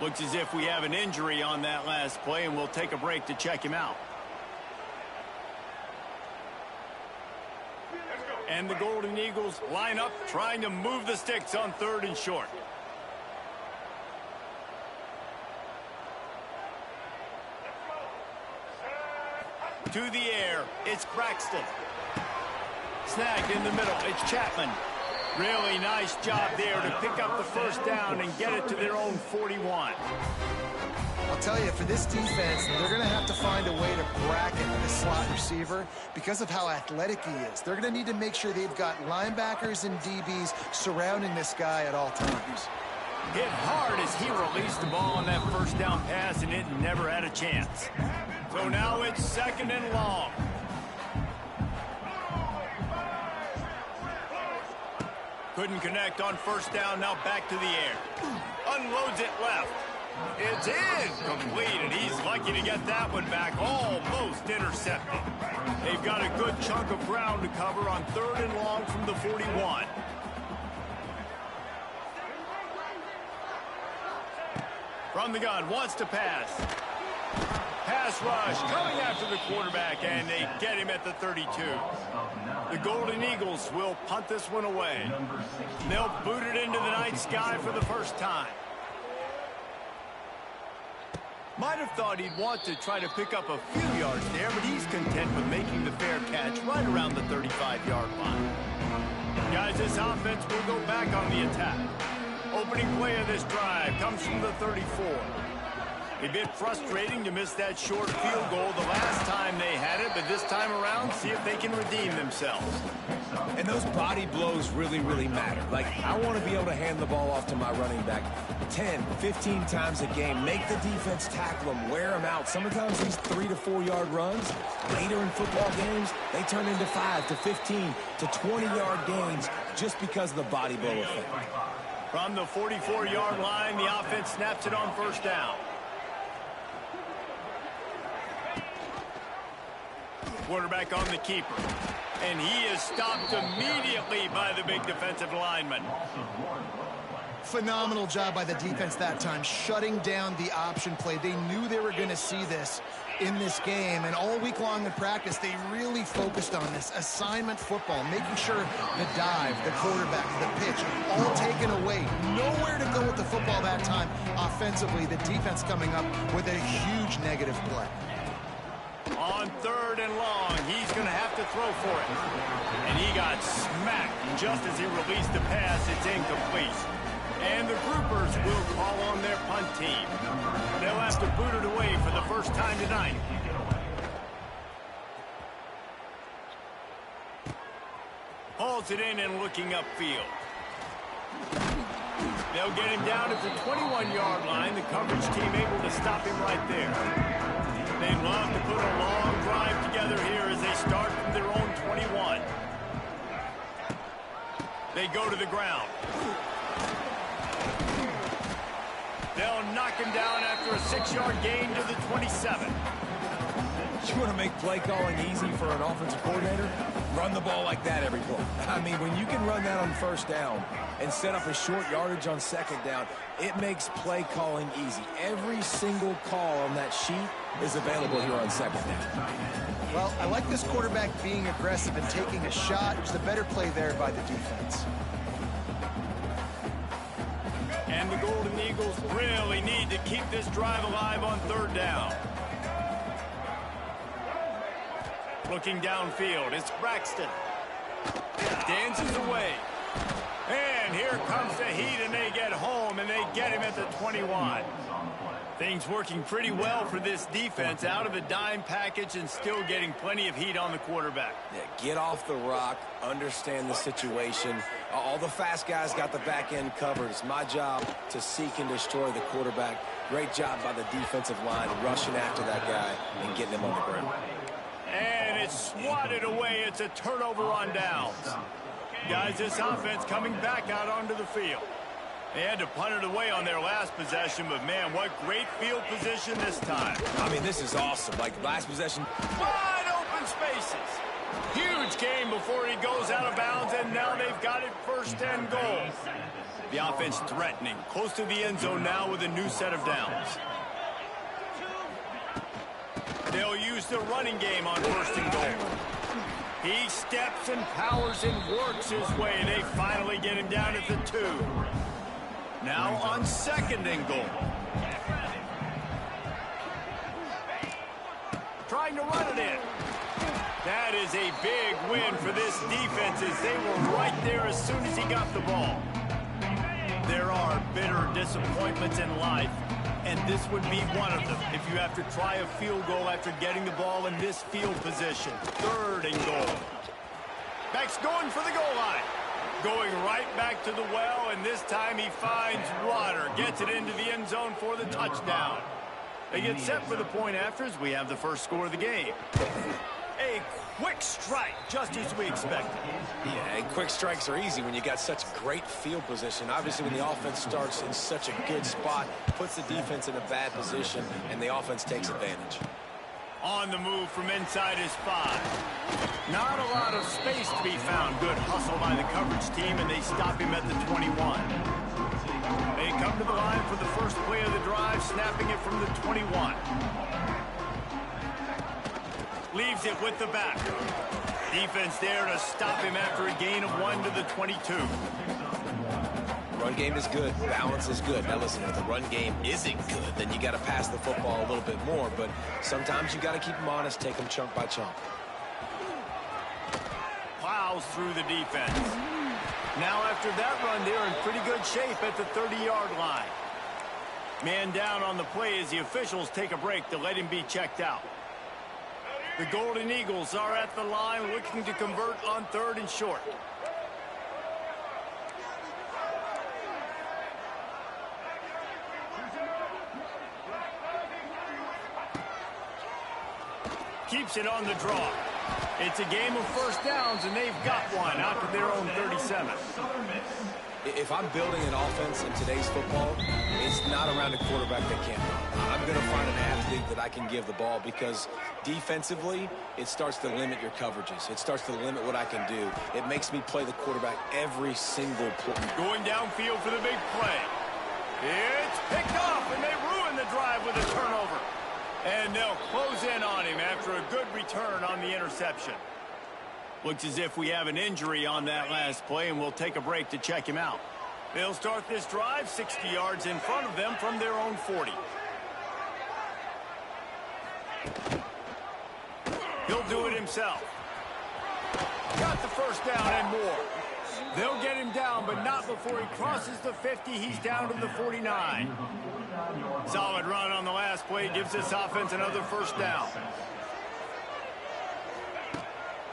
Looks as if we have an injury on that last play, and we'll take a break to check him out. And the Golden Eagles line up, trying to move the sticks on 3rd and short. To the air, it's Braxton. Snagged in the middle, it's Chapman. Really nice job there to pick up the first down and get it to their own 41. I'll tell you, for this defense, they're going to have to find a way to bracket this slot receiver because of how athletic he is. They're going to need to make sure they've got linebackers and DBs surrounding this guy at all times. Hit hard as he released the ball on that first down pass, and it never had a chance. So now it's 2nd and long. Couldn't connect on first down, now back to the air. Unloads it left. It's incomplete, and he's lucky to get that one back, almost intercepted. They've got a good chunk of ground to cover on 3rd and long from the 41. From the gun, wants to pass. Pass rush coming after the quarterback, and they get him at the 32. The Golden Eagles will punt this one away. They'll boot it into the night sky for the first time. Might have thought he'd want to try to pick up a few yards there, but he's content with making the fair catch right around the 35-yard line. Guys, this offense will go back on the attack. Opening play of this drive comes from the 34. A bit frustrating to miss that short field goal the last time they had it, but this time around, see if they can redeem themselves. And those body blows really, really matter. Like, I want to be able to hand the ball off to my running back 10, 15 times a game. Make the defense tackle them, wear them out. Sometimes these 3 to 4 yard runs, later in football games, they turn into 5 to 15 to 20-yard gains just because of the body blow effect. From the 44-yard line, the offense snaps it on 1st down. Quarterback on the keeper. And he is stopped immediately by the big defensive lineman. Phenomenal job by the defense that time, shutting down the option play. They knew they were going to see this in this game, and all week long in practice, they really focused on this assignment football, making sure the dive, the quarterback, the pitch, all taken away. Nowhere to go with the football that time. Offensively, the defense coming up with a huge negative play. On 3rd and long, he's going to have to throw for it. And he got smacked just as he released the pass. It's incomplete. And the groupers will call on their punt team. They'll have to boot it away for the first time tonight. Hauls it in and looking upfield. They'll get him down at the 21-yard line. The coverage team able to stop him right there. They'd love to put a long drive together here as they start from their own 21. They go to the ground. They'll knock him down after a 6-yard gain to the 27. You want to make play calling easy for an offensive coordinator? Run the ball like that every play. I mean, when you can run that on 1st down and set up a short yardage on 2nd down, it makes play calling easy. Every single call on that sheet is available here on 2nd down. Well, I like this quarterback being aggressive and taking a shot. It was the better play there by the defense. And the Golden Eagles really need to keep this drive alive on 3rd down. Looking downfield, it's Braxton. Dances away. And here comes the heat, and they get home, and they get him at the 21. Things working pretty well for this defense, out of a dime package and still getting plenty of heat on the quarterback. Yeah, get off the rock, understand the situation. All the fast guys got the back end covered. It's my job to seek and destroy the quarterback. Great job by the defensive line rushing after that guy and getting him on the ground. And it's swatted away. It's a turnover on downs. Guys, this offense coming back out onto the field. They had to punt it away on their last possession, but man, what great field position this time. I mean, this is awesome. Like, last possession. Wide open spaces. Huge game before he goes out of bounds, and now they've got it 1st and goal. The offense threatening, close to the end zone now with a new set of downs. They'll use the running game on 1st and goal. He steps and powers and works his way. They finally get him down at the 2. Now on 2nd and goal. Trying to run it in. That is a big win for this defense as they were right there as soon as he got the ball. There are bitter disappointments in life, and this would be one of them if you have to try a field goal after getting the ball in this field position. 3rd and goal. Beck's going for the goal line. Going right back to the well, and this time he finds water. Gets it into the end zone for the touchdown. They get set for the point after as we have the first score of the game. A quick strike, just as we expected. Yeah, and quick strikes are easy when you got such great field position. Obviously, when the offense starts in such a good spot, puts the defense in a bad position, and the offense takes advantage. On the move from inside his 5. Not a lot of space to be found. Good hustle by the coverage team, and they stop him at the 21. They come to the line for the first play of the drive, snapping it from the 21. Leaves it with the back. Defense there to stop him after a gain of 1 to the 22. Run game is good. Balance is good. Now listen, if the run game isn't good, then you got to pass the football a little bit more. But sometimes you got to keep them honest, take them chunk by chunk. Plows through the defense. Now after that run, they're in pretty good shape at the 30-yard line. Man down on the play as the officials take a break to let him be checked out. The Golden Eagles are at the line looking to convert on 3rd and short. Keeps it on the draw. It's a game of first downs, and they've got one out to their own 37. If I'm building an offense in today's football, it's not around a quarterback that can't run. I'm going to find an athlete that I can give the ball because defensively, it starts to limit your coverages. It starts to limit what I can do. It makes me play the quarterback every single play. Going downfield for the big play. It's picked off, and they ruin the drive with a turnover. And they'll close in on him after a good return on the interception. Looks as if we have an injury on that last play, and we'll take a break to check him out. They'll start this drive 60 yards in front of them from their own 40. He'll do it himself. Got the first down and more. They'll get him down, but not before he crosses the 50. He's down to the 49. Solid run on the last play gives this offense another first down.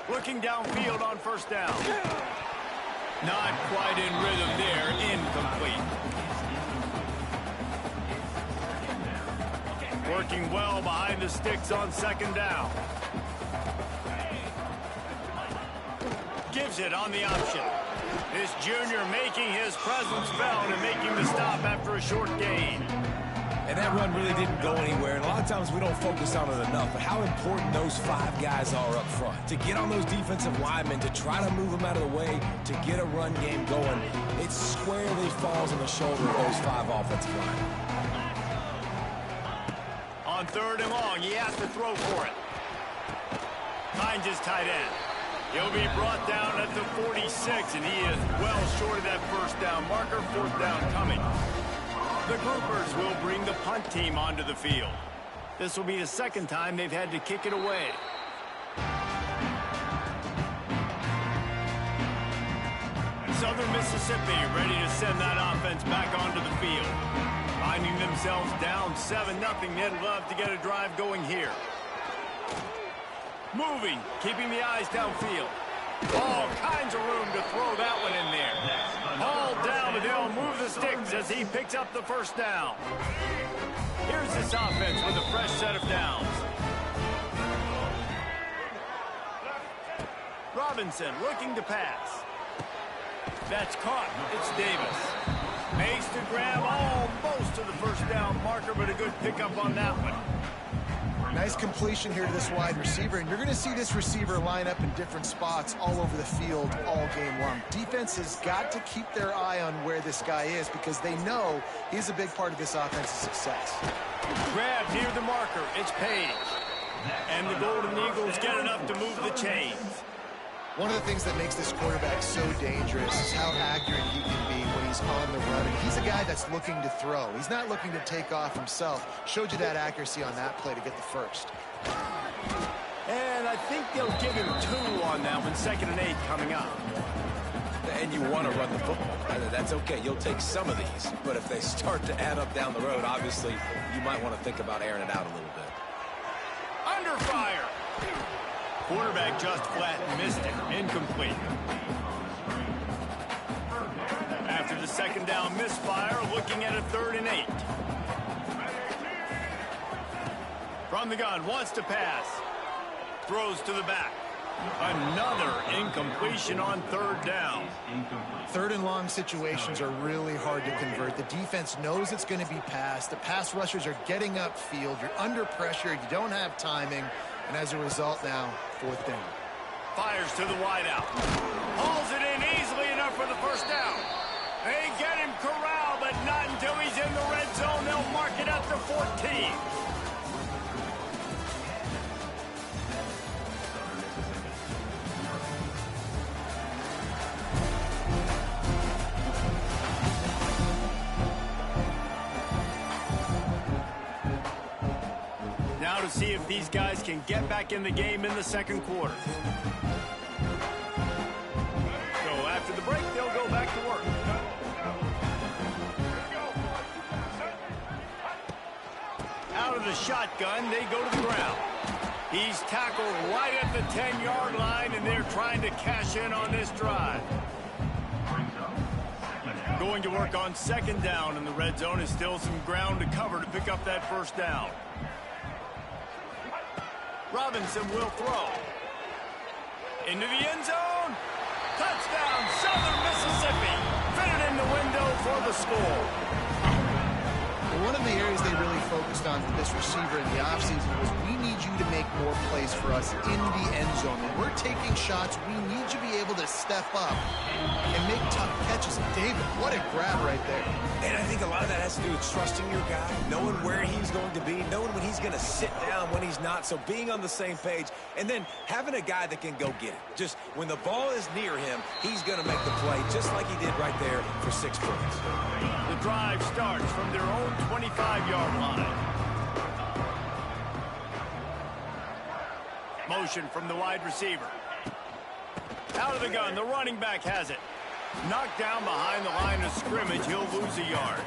Looking downfield on first down. Not quite in rhythm there. Incomplete. Working well behind the sticks on 2nd down. Gives it on the option. This junior making his presence felt and making the stop after a short gain. And that run really didn't go anywhere. And a lot of times we don't focus on it enough. But how important those 5 guys are up front. To get on those defensive linemen, to try to move them out of the way, to get a run game going. It squarely falls on the shoulder of those 5 offensive linemen. On 3rd and long, he has to throw for it. Finds his tight end. He'll be brought down at the 46, and he is well short of that first down marker. 4th down coming. The Groupers will bring the punt team onto the field. This will be the 2nd time they've had to kick it away. Southern Mississippi ready to send that offense back onto the field. Finding themselves down 7-0, they'd love to get a drive going here. Moving, keeping the eyes downfield. All kinds of room to throw that one in there. All down, but they'll move the sticks as he picks up the first down. Here's this offense with a fresh set of downs. Robinson looking to pass. That's caught. It's Davis. Makes the grab almost to the first down marker, but a good pickup on that one. Nice completion here to this wide receiver, and you're going to see this receiver line up in different spots all over the field all game long. Defense has got to keep their eye on where this guy is because they know he's a big part of this offense's success. Grab near the marker. It's Page. And the Golden Eagles get enough to move the chains. One of the things that makes this quarterback so dangerous is how accurate he can be when he's on the run. And he's a guy that's looking to throw. He's not looking to take off himself. Showed you that accuracy on that play to get the first. And I think they'll give him 2 on that one. 2nd and 8 coming up. And you want to run the football. That's okay. You'll take some of these. But if they start to add up down the road, obviously, you might want to think about airing it out a little bit. Under fire. Quarterback just flat missed it. Incomplete. After the 2nd down misfire, looking at a 3rd and 8. From the gun, wants to pass. Throws to the back. Another incompletion on third down. Third and long situations are really hard to convert. The defense knows it's going to be passed. The pass rushers are getting upfield. You're under pressure. You don't have timing. And as a result now, fourth down. Fires to the wideout. Hauls it in easily enough for the first down. They get him corralled, but not until he's in the red zone. They'll mark it at the 14. Now to see if these guys can get back in the game in the second quarter. So after the break, they'll go back to work. Out of the shotgun, they go to the ground. He's tackled right at the 10-yard line, and they're trying to cash in on this drive. Going to work on second down, and the red zone is still some ground to cover to pick up that first down. Robinson will throw. Into the end zone. Touchdown, Southern Mississippi. Fitted in the window for the score. Well, one of the areas they really focused on for this receiver in the offseason was we need you to make more plays for us in the end zone. When we're taking shots, we need you to be able to step up and make tough catches. David, what a grab right there. And I think a lot of that has to do with trusting your guy, knowing where he's going to be, knowing when he's going to sit down, when he's not. So being on the same page, and then having a guy that can go get it. Just when the ball is near him, he's going to make the play, just like he did right there for 6 points. The drive starts from their own 25-yard line. Motion from the wide receiver. Out of the gun, the running back has it. Knocked down behind the line of scrimmage, he'll lose a yard.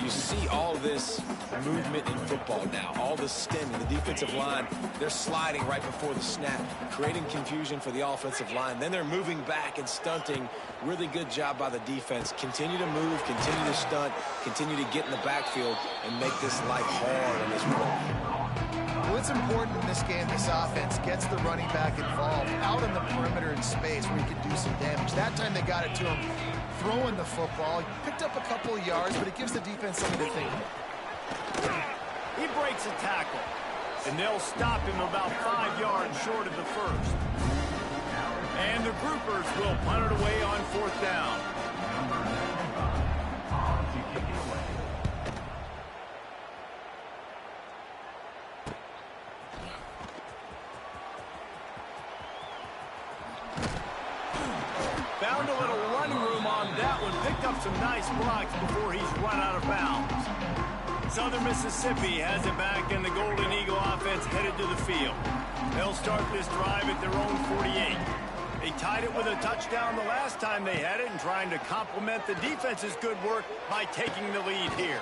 You see all this movement in football now, all the stemming. The defensive line, they're sliding right before the snap, creating confusion for the offensive line. Then they're moving back and stunting. Really good job by the defense. Continue to move, continue to stunt, continue to get in the backfield and make this life hard on this run. Well, it's important in this game, this offense gets the running back involved out on the perimeter in space where he can do some damage. That time they got it to him throwing the football. He picked up a couple of yards, but it gives the defense something to think about. He breaks a tackle, and they'll stop him about 5 yards short of the first. And the groupers will punt it away on fourth down. Found a little running room on that one. Picked up some nice blocks before he's run out of bounds. Southern Mississippi has it back, and the Golden Eagle offense headed to the field. They'll start this drive at their own 48. They tied it with a touchdown the last time they had it and trying to complement the defense's good work by taking the lead here.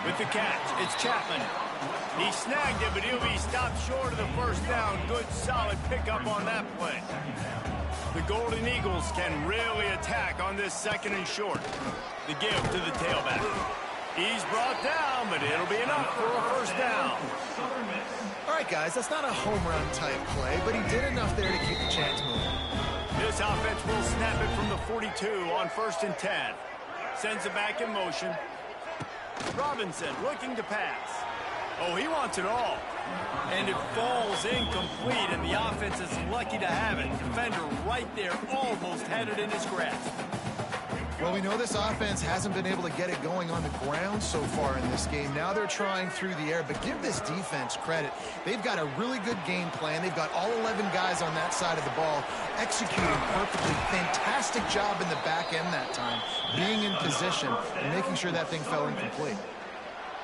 With the catch, it's Chapman. He snagged it, but he'll be stopped short of the first down. Good, solid pickup on that play. The Golden Eagles can really attack on this second and short. The give to the tailback. He's brought down, but it'll be enough for a first down. All right, guys, that's not a home run type play, but he did enough there to keep the chance moving. This offense will snap it from the 42 on 1st and 10. Sends it back in motion. Robinson looking to pass. Oh, he wants it all. And it falls incomplete, and the offense is lucky to have it. Defender right there almost had it in his grasp. Well, we know this offense hasn't been able to get it going on the ground so far in this game. Now they're trying through the air, but give this defense credit. They've got a really good game plan. They've got all 11 guys on that side of the ball executing perfectly. Fantastic job in the back end that time, being in position and making sure that thing fell incomplete.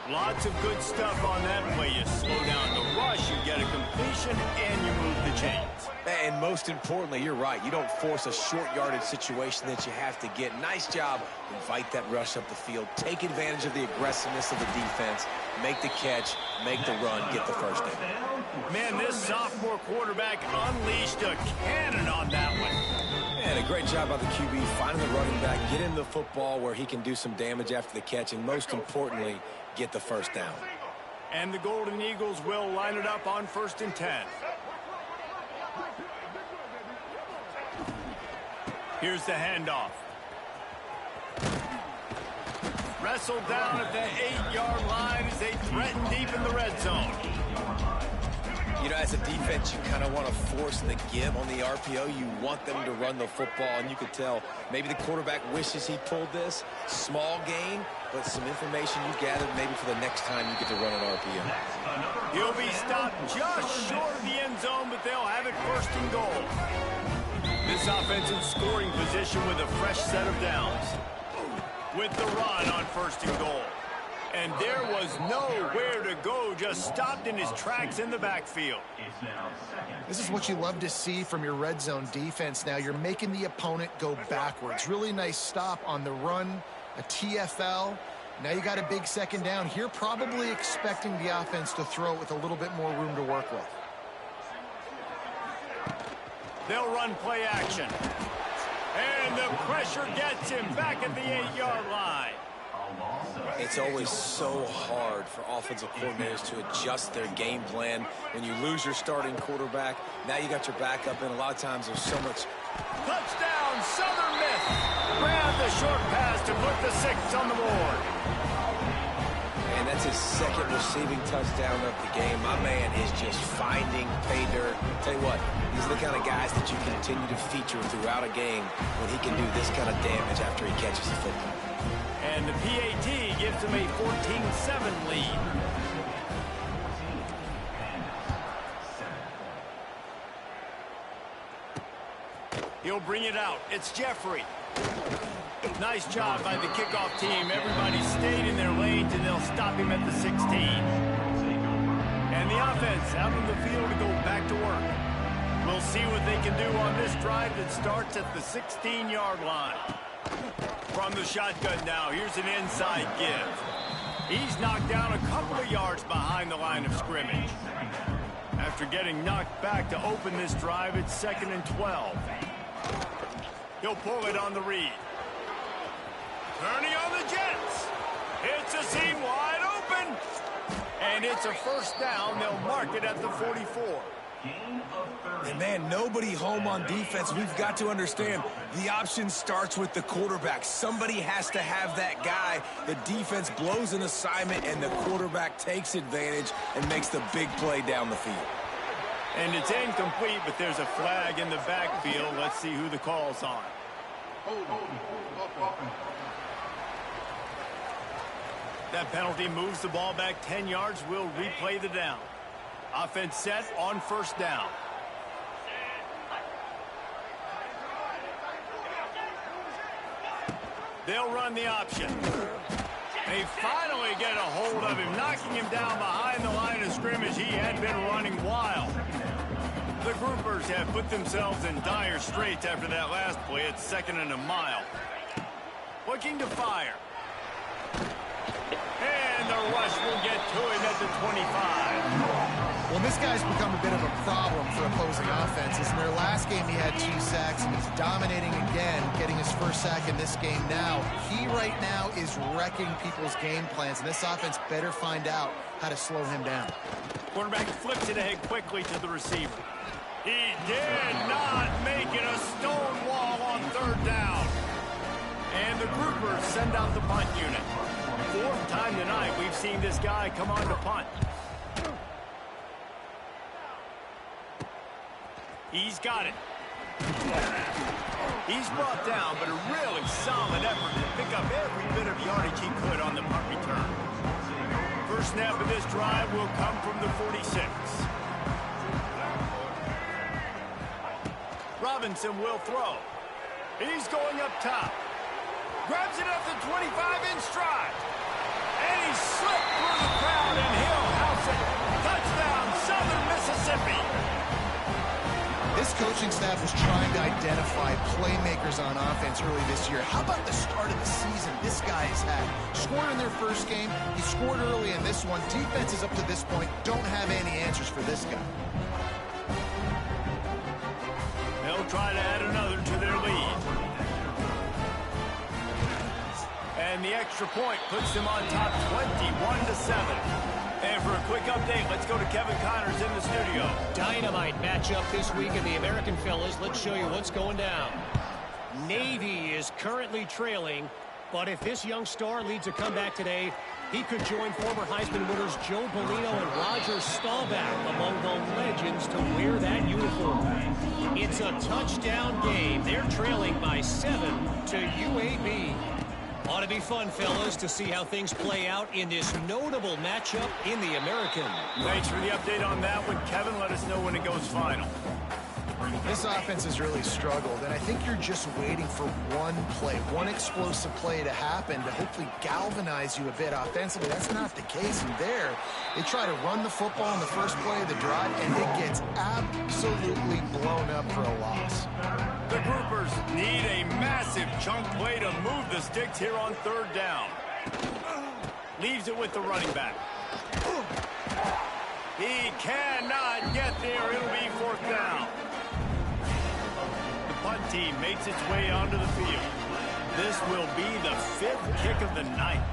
Lots of good stuff on that play. You slow down the rush, you get a completion, and you move the chains. And most importantly, you're right. You don't force a short yardage situation that you have to get. Nice job. Invite that rush up the field. Take advantage of the aggressiveness of the defense. Make the catch. Make the run. Get the first down. Man, this sophomore quarterback unleashed a cannon on that one. And a great job by the QB finding the running back, get him the football where he can do some damage after the catch, and most importantly, get the first down. And the Golden Eagles will line it up on 1st and 10. Here's the handoff. Wrestled down at the 8-yard line as they threaten deep in the red zone. You know, as a defense, you kind of want to force the give on the RPO. You want them to run the football, and you could tell maybe the quarterback wishes he pulled this. Small gain, but some information you gathered maybe for the next time you get to run an RPO. He'll be stopped just short of the end zone, but they'll have it first and goal. This offense in scoring position with a fresh set of downs. With the run on first and goal. And there was nowhere to go, just stopped in his tracks in the backfield. This is what you love to see from your red zone defense now. You're making the opponent go backwards. Really nice stop on the run, a TFL. Now you got a big second down. Here probably expecting the offense to throw it with a little bit more room to work with. They'll run play action. And the pressure gets him back at the 8-yard line. It's always so hard for offensive coordinators to adjust their game plan. When you lose your starting quarterback, now you got your backup, and a lot of times there's so much. Touchdown, Southern Miss. Grab the short pass to put the 6 on the board. And that's his second receiving touchdown of the game. My man is just finding pay dirt. Tell you what, these are the kind of guys that you continue to feature throughout a game when he can do this kind of damage after he catches the football. And the PAT gives him a 14-7 lead. He'll bring it out. It's Jeffrey. Nice job by the kickoff team. Everybody stayed in their lanes, and they'll stop him at the 16. And the offense out on the field to go back to work. We'll see what they can do on this drive that starts at the 16-yard line. From the shotgun now, here's an inside give. He's knocked down a couple of yards behind the line of scrimmage. After getting knocked back to open this drive, it's 2nd and 12. He'll pull it on the read. Turning on the Jets. It's a seam wide open. And it's a first down. They'll mark it at the 44. And man, nobody home on defense. We've got to understand the option starts with the quarterback. Somebody has to have that guy. The defense blows an assignment, and the quarterback takes advantage and makes the big play down the field. And it's incomplete, but there's a flag in the backfield. Let's see who the call's on. That penalty moves the ball back 10 yards. We'll replay the down. Offense set on first down. They'll run the option. They finally get a hold of him, knocking him down behind the line of scrimmage. He had been running wild. The groupers have put themselves in dire straits after that last play. It's 2nd and a mile. Looking to fire. And the rush will get to him at the 25. Well, this guy's become a bit of a problem for opposing offenses. In their last game, he had 2 sacks, and he's dominating again, getting his first sack in this game now. He right now is wrecking people's game plans, and this offense better find out how to slow him down. Quarterback flips it ahead quickly to the receiver. He did not make it a stone wall on 3rd down. And the groupers send out the punt unit. 4th time tonight we've seen this guy come on to punt. He's got it. He's brought down, but a really solid effort to pick up every bit of yardage he could on the punt return. First snap of this drive will come from the 46. Robinson will throw. He's going up top. Grabs it up the 25 in stride. And he slipped through the crowd, and he'll house it. Touchdown, Southern Mississippi. This coaching staff was trying to identify playmakers on offense early this year. How about the start of the season this guy has had? Scored in their first game. He scored early in this one. Defenses up to this point don't have any answers for this guy. They'll try to add another to their lead. And the extra point puts them on top 21-7. And for a quick update, let's go to Kevin Connors in the studio. Dynamite matchup this week in the American fellas. Let's show you what's going down. Navy is currently trailing, but if this young star leads a comeback today, he could join former Heisman winners Joe Bellino and Roger Staubach among the legends to wear that uniform. It's a touchdown game. They're trailing by 7 to UAB. Ought to be fun, fellas, to see how things play out in this notable matchup in the American. Thanks for the update on that one, Kevin. Let us know when it goes final. This offense has really struggled, and I think you're just waiting for one play, one explosive play to happen to hopefully galvanize you a bit offensively. That's not the case. And there, they try to run the football in the first play of the drive, and it gets absolutely blown up for a loss. The Groupers need a massive chunk play to move the sticks here on 3rd down. Leaves it with the running back. He cannot get there. It'll be 4th down. The punt team makes its way onto the field. This will be the 5th kick of the night.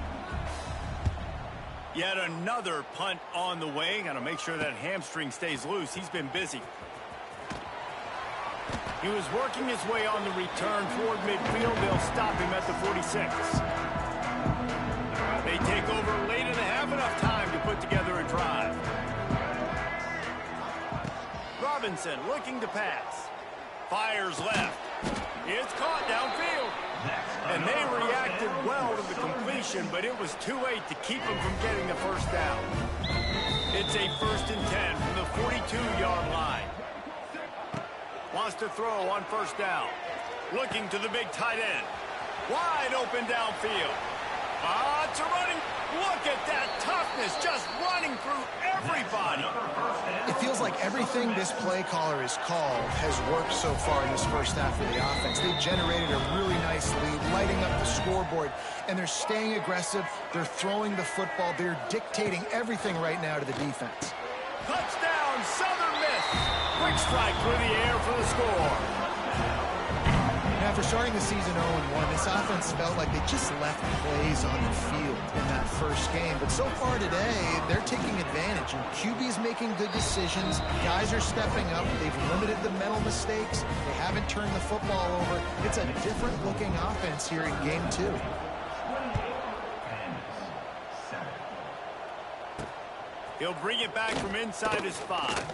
Yet another punt on the way. Got to make sure that hamstring stays loose. He's been busy. He was working his way on the return toward midfield. They'll stop him at the 46. They take over late in the half, enough time to put together a drive. Robinson looking to pass. Fires left. It's caught downfield. And they reacted well to the completion, but it was too late to keep them from getting the 1st down. It's a 1st and 10 from the 42-yard line. Wants to throw on 1st down. Looking to the big tight end. Wide open downfield. It's a running. Look at that toughness, just running through everybody. It feels like everything this play caller has called has worked so far in this first half of the offense. They've generated a really nice lead, lighting up the scoreboard, and they're staying aggressive. They're throwing the football. They're dictating everything right now to the defense. Touchdown, Southern Miss. Quick strike through the air for the score. After starting the season 0-1, this offense felt like they just left plays on the field in that first game. But so far today, they're taking advantage. And QB's making good decisions. Guys are stepping up. They've limited the mental mistakes. They haven't turned the football over. It's a different-looking offense here in Game 2. He'll bring it back from inside his 5.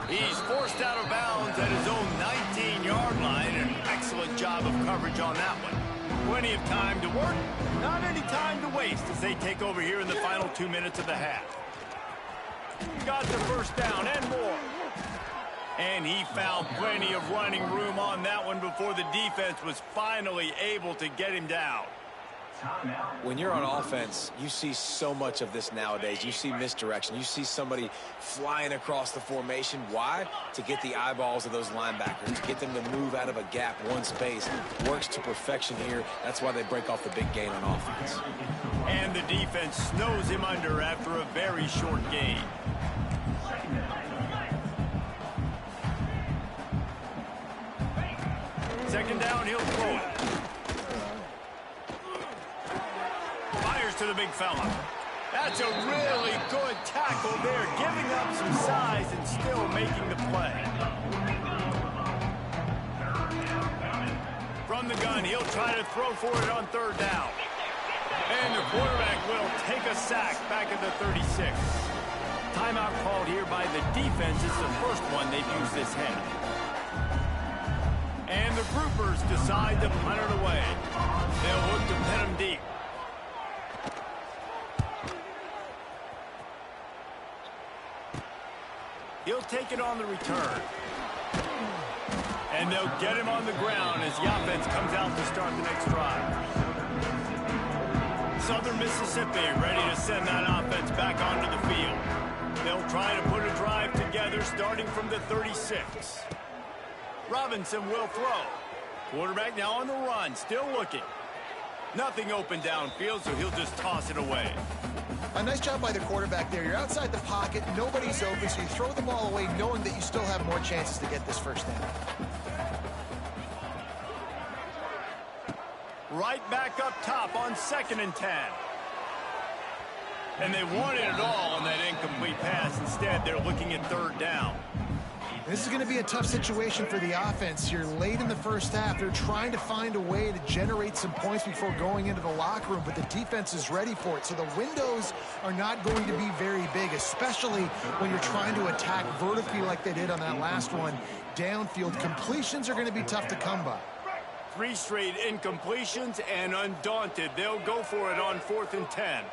He's forced out of bounds at his own 19-yard line. An excellent job of coverage on that one. Plenty of time to work, not any time to waste as they take over here in the final 2 minutes of the half. Got the 1st down and more. And he found plenty of running room on that one before the defense was finally able to get him down. When you're on offense, you see so much of this nowadays. You see misdirection. You see somebody flying across the formation. Why? To get the eyeballs of those linebackers, to get them to move out of a gap, one space. Works to perfection here. That's why they break off the big gain on offense. And the defense snows him under after a very short gain. Second down, he'll throw it. Fires to the big fella. That's a really good tackle there, giving up some size and still making the play. From the gun, he'll try to throw for it on 3rd down. And the quarterback will take a sack back at the 36. Timeout called here by the defense. It's the first one they've used this half. And the Groupers decide to punt it away. They'll look to pin him deep. He'll take it on the return. And they'll get him on the ground as the offense comes out to start the next drive. Southern Mississippi ready to send that offense back onto the field. They'll try to put a drive together starting from the 36. Robinson will throw. Quarterback now on the run, still looking. Nothing open downfield, so he'll just toss it away. A nice job by the quarterback there. You're outside the pocket, nobody's open, so you throw the ball away knowing that you still have more chances to get this 1st down. Right back up top on 2nd and 10. And they wanted it all on that incomplete pass. Instead, they're looking at 3rd down. This is going to be a tough situation for the offense here. Late in the first half, they're trying to find a way to generate some points before going into the locker room, but the defense is ready for it. So the windows are not going to be very big, especially when you're trying to attack vertically like they did on that last one. Downfield completions are going to be tough to come by. 3 straight incompletions, and undaunted, they'll go for it on 4th and 10.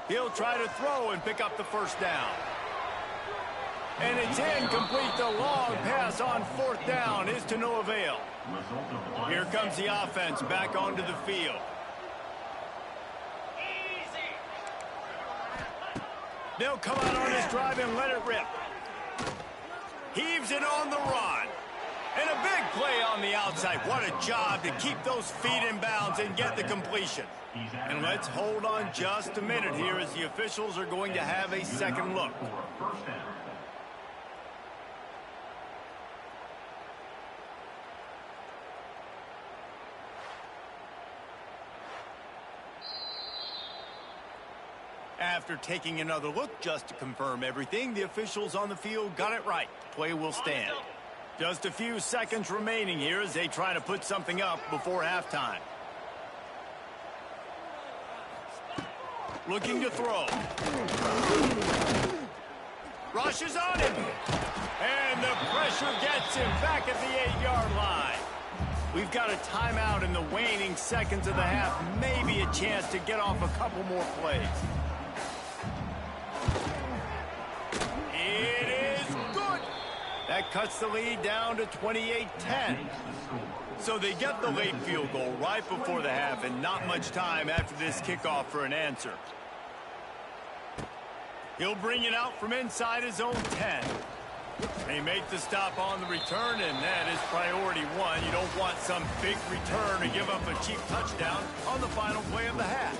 He'll try to throw and pick up the first down. And it's incomplete. The long pass on 4th down is to no avail. Here comes the offense back onto the field. They'll come out on this drive and let it rip. Heaves it on the run. And a big play on the outside. What a job to keep those feet in bounds and get the completion. And let's hold on just a minute here as the officials are going to have a second look. After taking another look just to confirm everything, the officials on the field got it right. Play will stand. Just a few seconds remaining here as they try to put something up before halftime. Looking to throw. Rushes on him. And the pressure gets him back at the 8-yard line. We've got a timeout in the waning seconds of the half. Maybe a chance to get off a couple more plays. It is good. That cuts the lead down to 28-10. So they get the late field goal right before the half and not much time after this kickoff for an answer. He'll bring it out from inside his own 10. They make the stop on the return, and that is priority 1. You don't want some big return to give up a cheap touchdown on the final play of the half.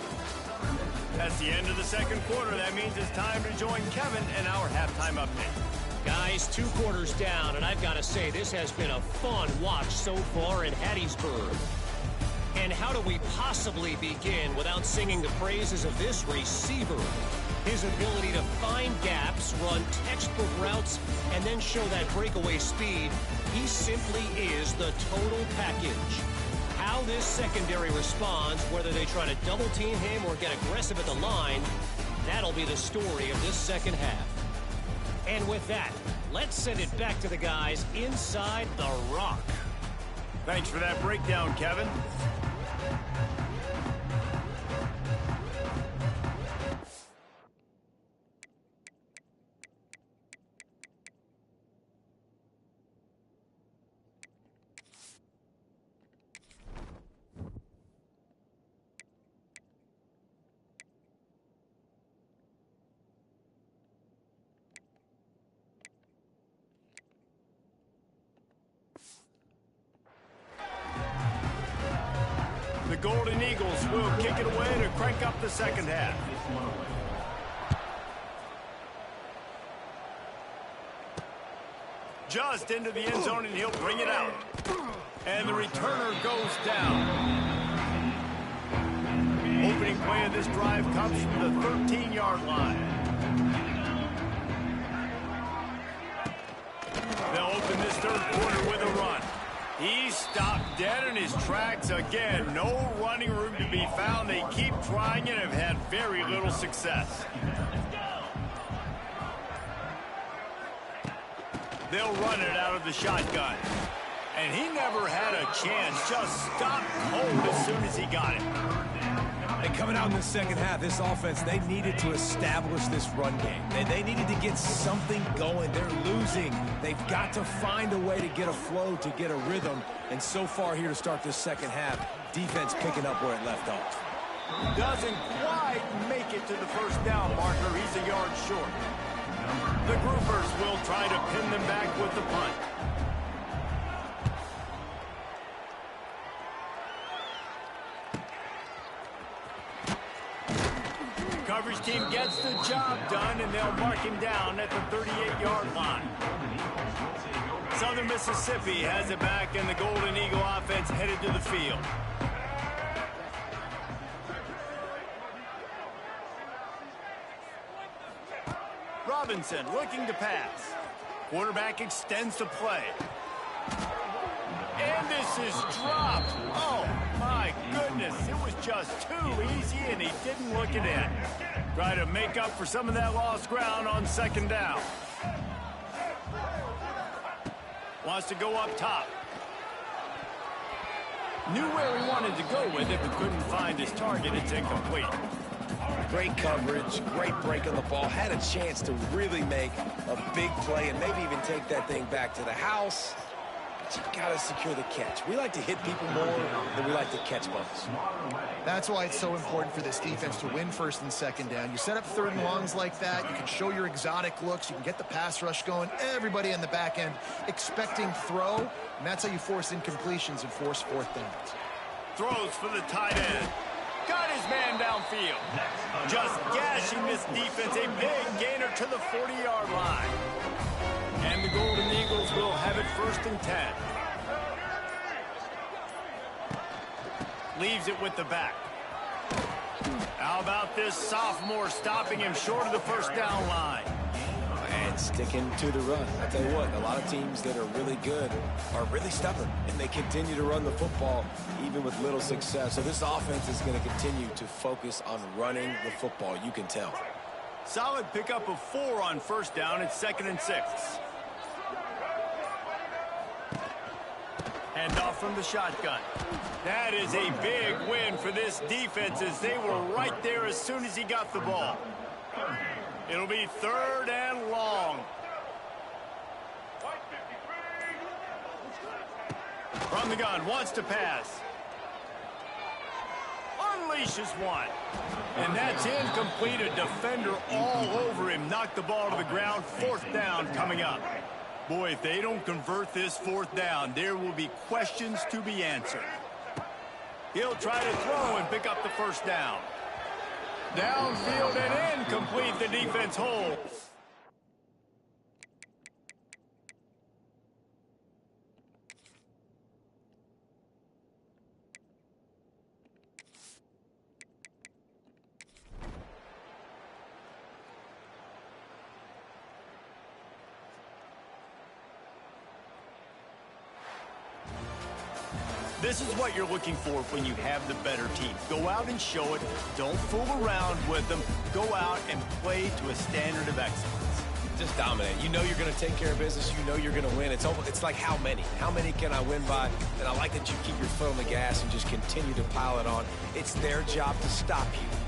That's the end of the second quarter. That means it's time to join Kevin in our halftime update. Guys, 2 quarters down, and I've got to say, this has been a fun watch so far in Hattiesburg. And how do we possibly begin without singing the praises of this receiver? His ability to find gaps, run textbook routes, and then show that breakaway speed. He simply is the total package. How this secondary responds, whether they try to double team him or get aggressive at the line, that'll be the story of this second half. And with that, let's send it back to the guys inside the Rock. Thanks for that breakdown, Kevin. The Golden Eagles will kick it away to crank up the second half. Just into the end zone, and he'll bring it out. And the returner goes down. Opening play of this drive comes from the 13-yard line. They'll open this third quarter with a run. He stopped dead in his tracks again. No running room to be found. They keep trying and have had very little success. They'll run it out of the shotgun. And he never had a chance. Just stopped cold as soon as he got it. And coming out in the second half, this offense, they needed to establish this run game. They needed to get something going. They're losing. They've got to find a way to get a flow, to get a rhythm. And so far here to start this second half, defense picking up where it left off. Doesn't quite make it to the first down marker. He's a yard short. The Groupers will try to pin them back with the punt. Coverage team gets the job done, and they'll mark him down at the 38-yard line. Southern Mississippi has it back, and the Golden Eagle offense headed to the field. Robinson looking to pass. Quarterback extends the play. And this is dropped. Oh, my goodness. It was just too easy, and he didn't look it in. Try to make up for some of that lost ground on second down. Wants to go up top. Knew where he wanted to go with it, but couldn't find his target. It's incomplete. Great coverage, great break on the ball. Had a chance to really make a big play and maybe even take that thing back to the house. But you got to secure the catch. We like to hit people more than we like to catch balls. That's why it's so important for this defense to win first and second down. You set up third and longs like that. You can show your exotic looks. You can get the pass rush going. Everybody in the back end expecting throw. And that's how you force incompletions and force fourth downs. Throws for the tight end. Got his man downfield. Just gashing this defense. A big gainer to the 40-yard line. And the Golden Eagles will have it 1st and 10. Leaves it with the back. How about this sophomore stopping him short of the first down line? And sticking to the run. I tell you what, a lot of teams that are really good are really stubborn, and they continue to run the football even with little success. So this offense is going to continue to focus on running the football. You can tell. Solid pickup of 4 on first down. It's 2nd and 6. Handoff from the shotgun. That is a big win for this defense as they were right there as soon as he got the ball. It'll be 3rd and long. From the gun, wants to pass. Unleashes one. And that's incomplete. A defender all over him. Knocked the ball to the ground. 4th down coming up. Boy, if they don't convert this 4th down, there will be questions to be answered. He'll try to throw and pick up the first down. Downfield and incomplete. The defense holds. This is what you're looking for when you have the better team. Go out and show it. Don't fool around with them. Go out and play to a standard of excellence. Just dominate. You know you're going to take care of business. You know you're going to win. It's like how many? How many can I win by? And I like that you keep your foot on the gas and just continue to pile it on. It's their job to stop you.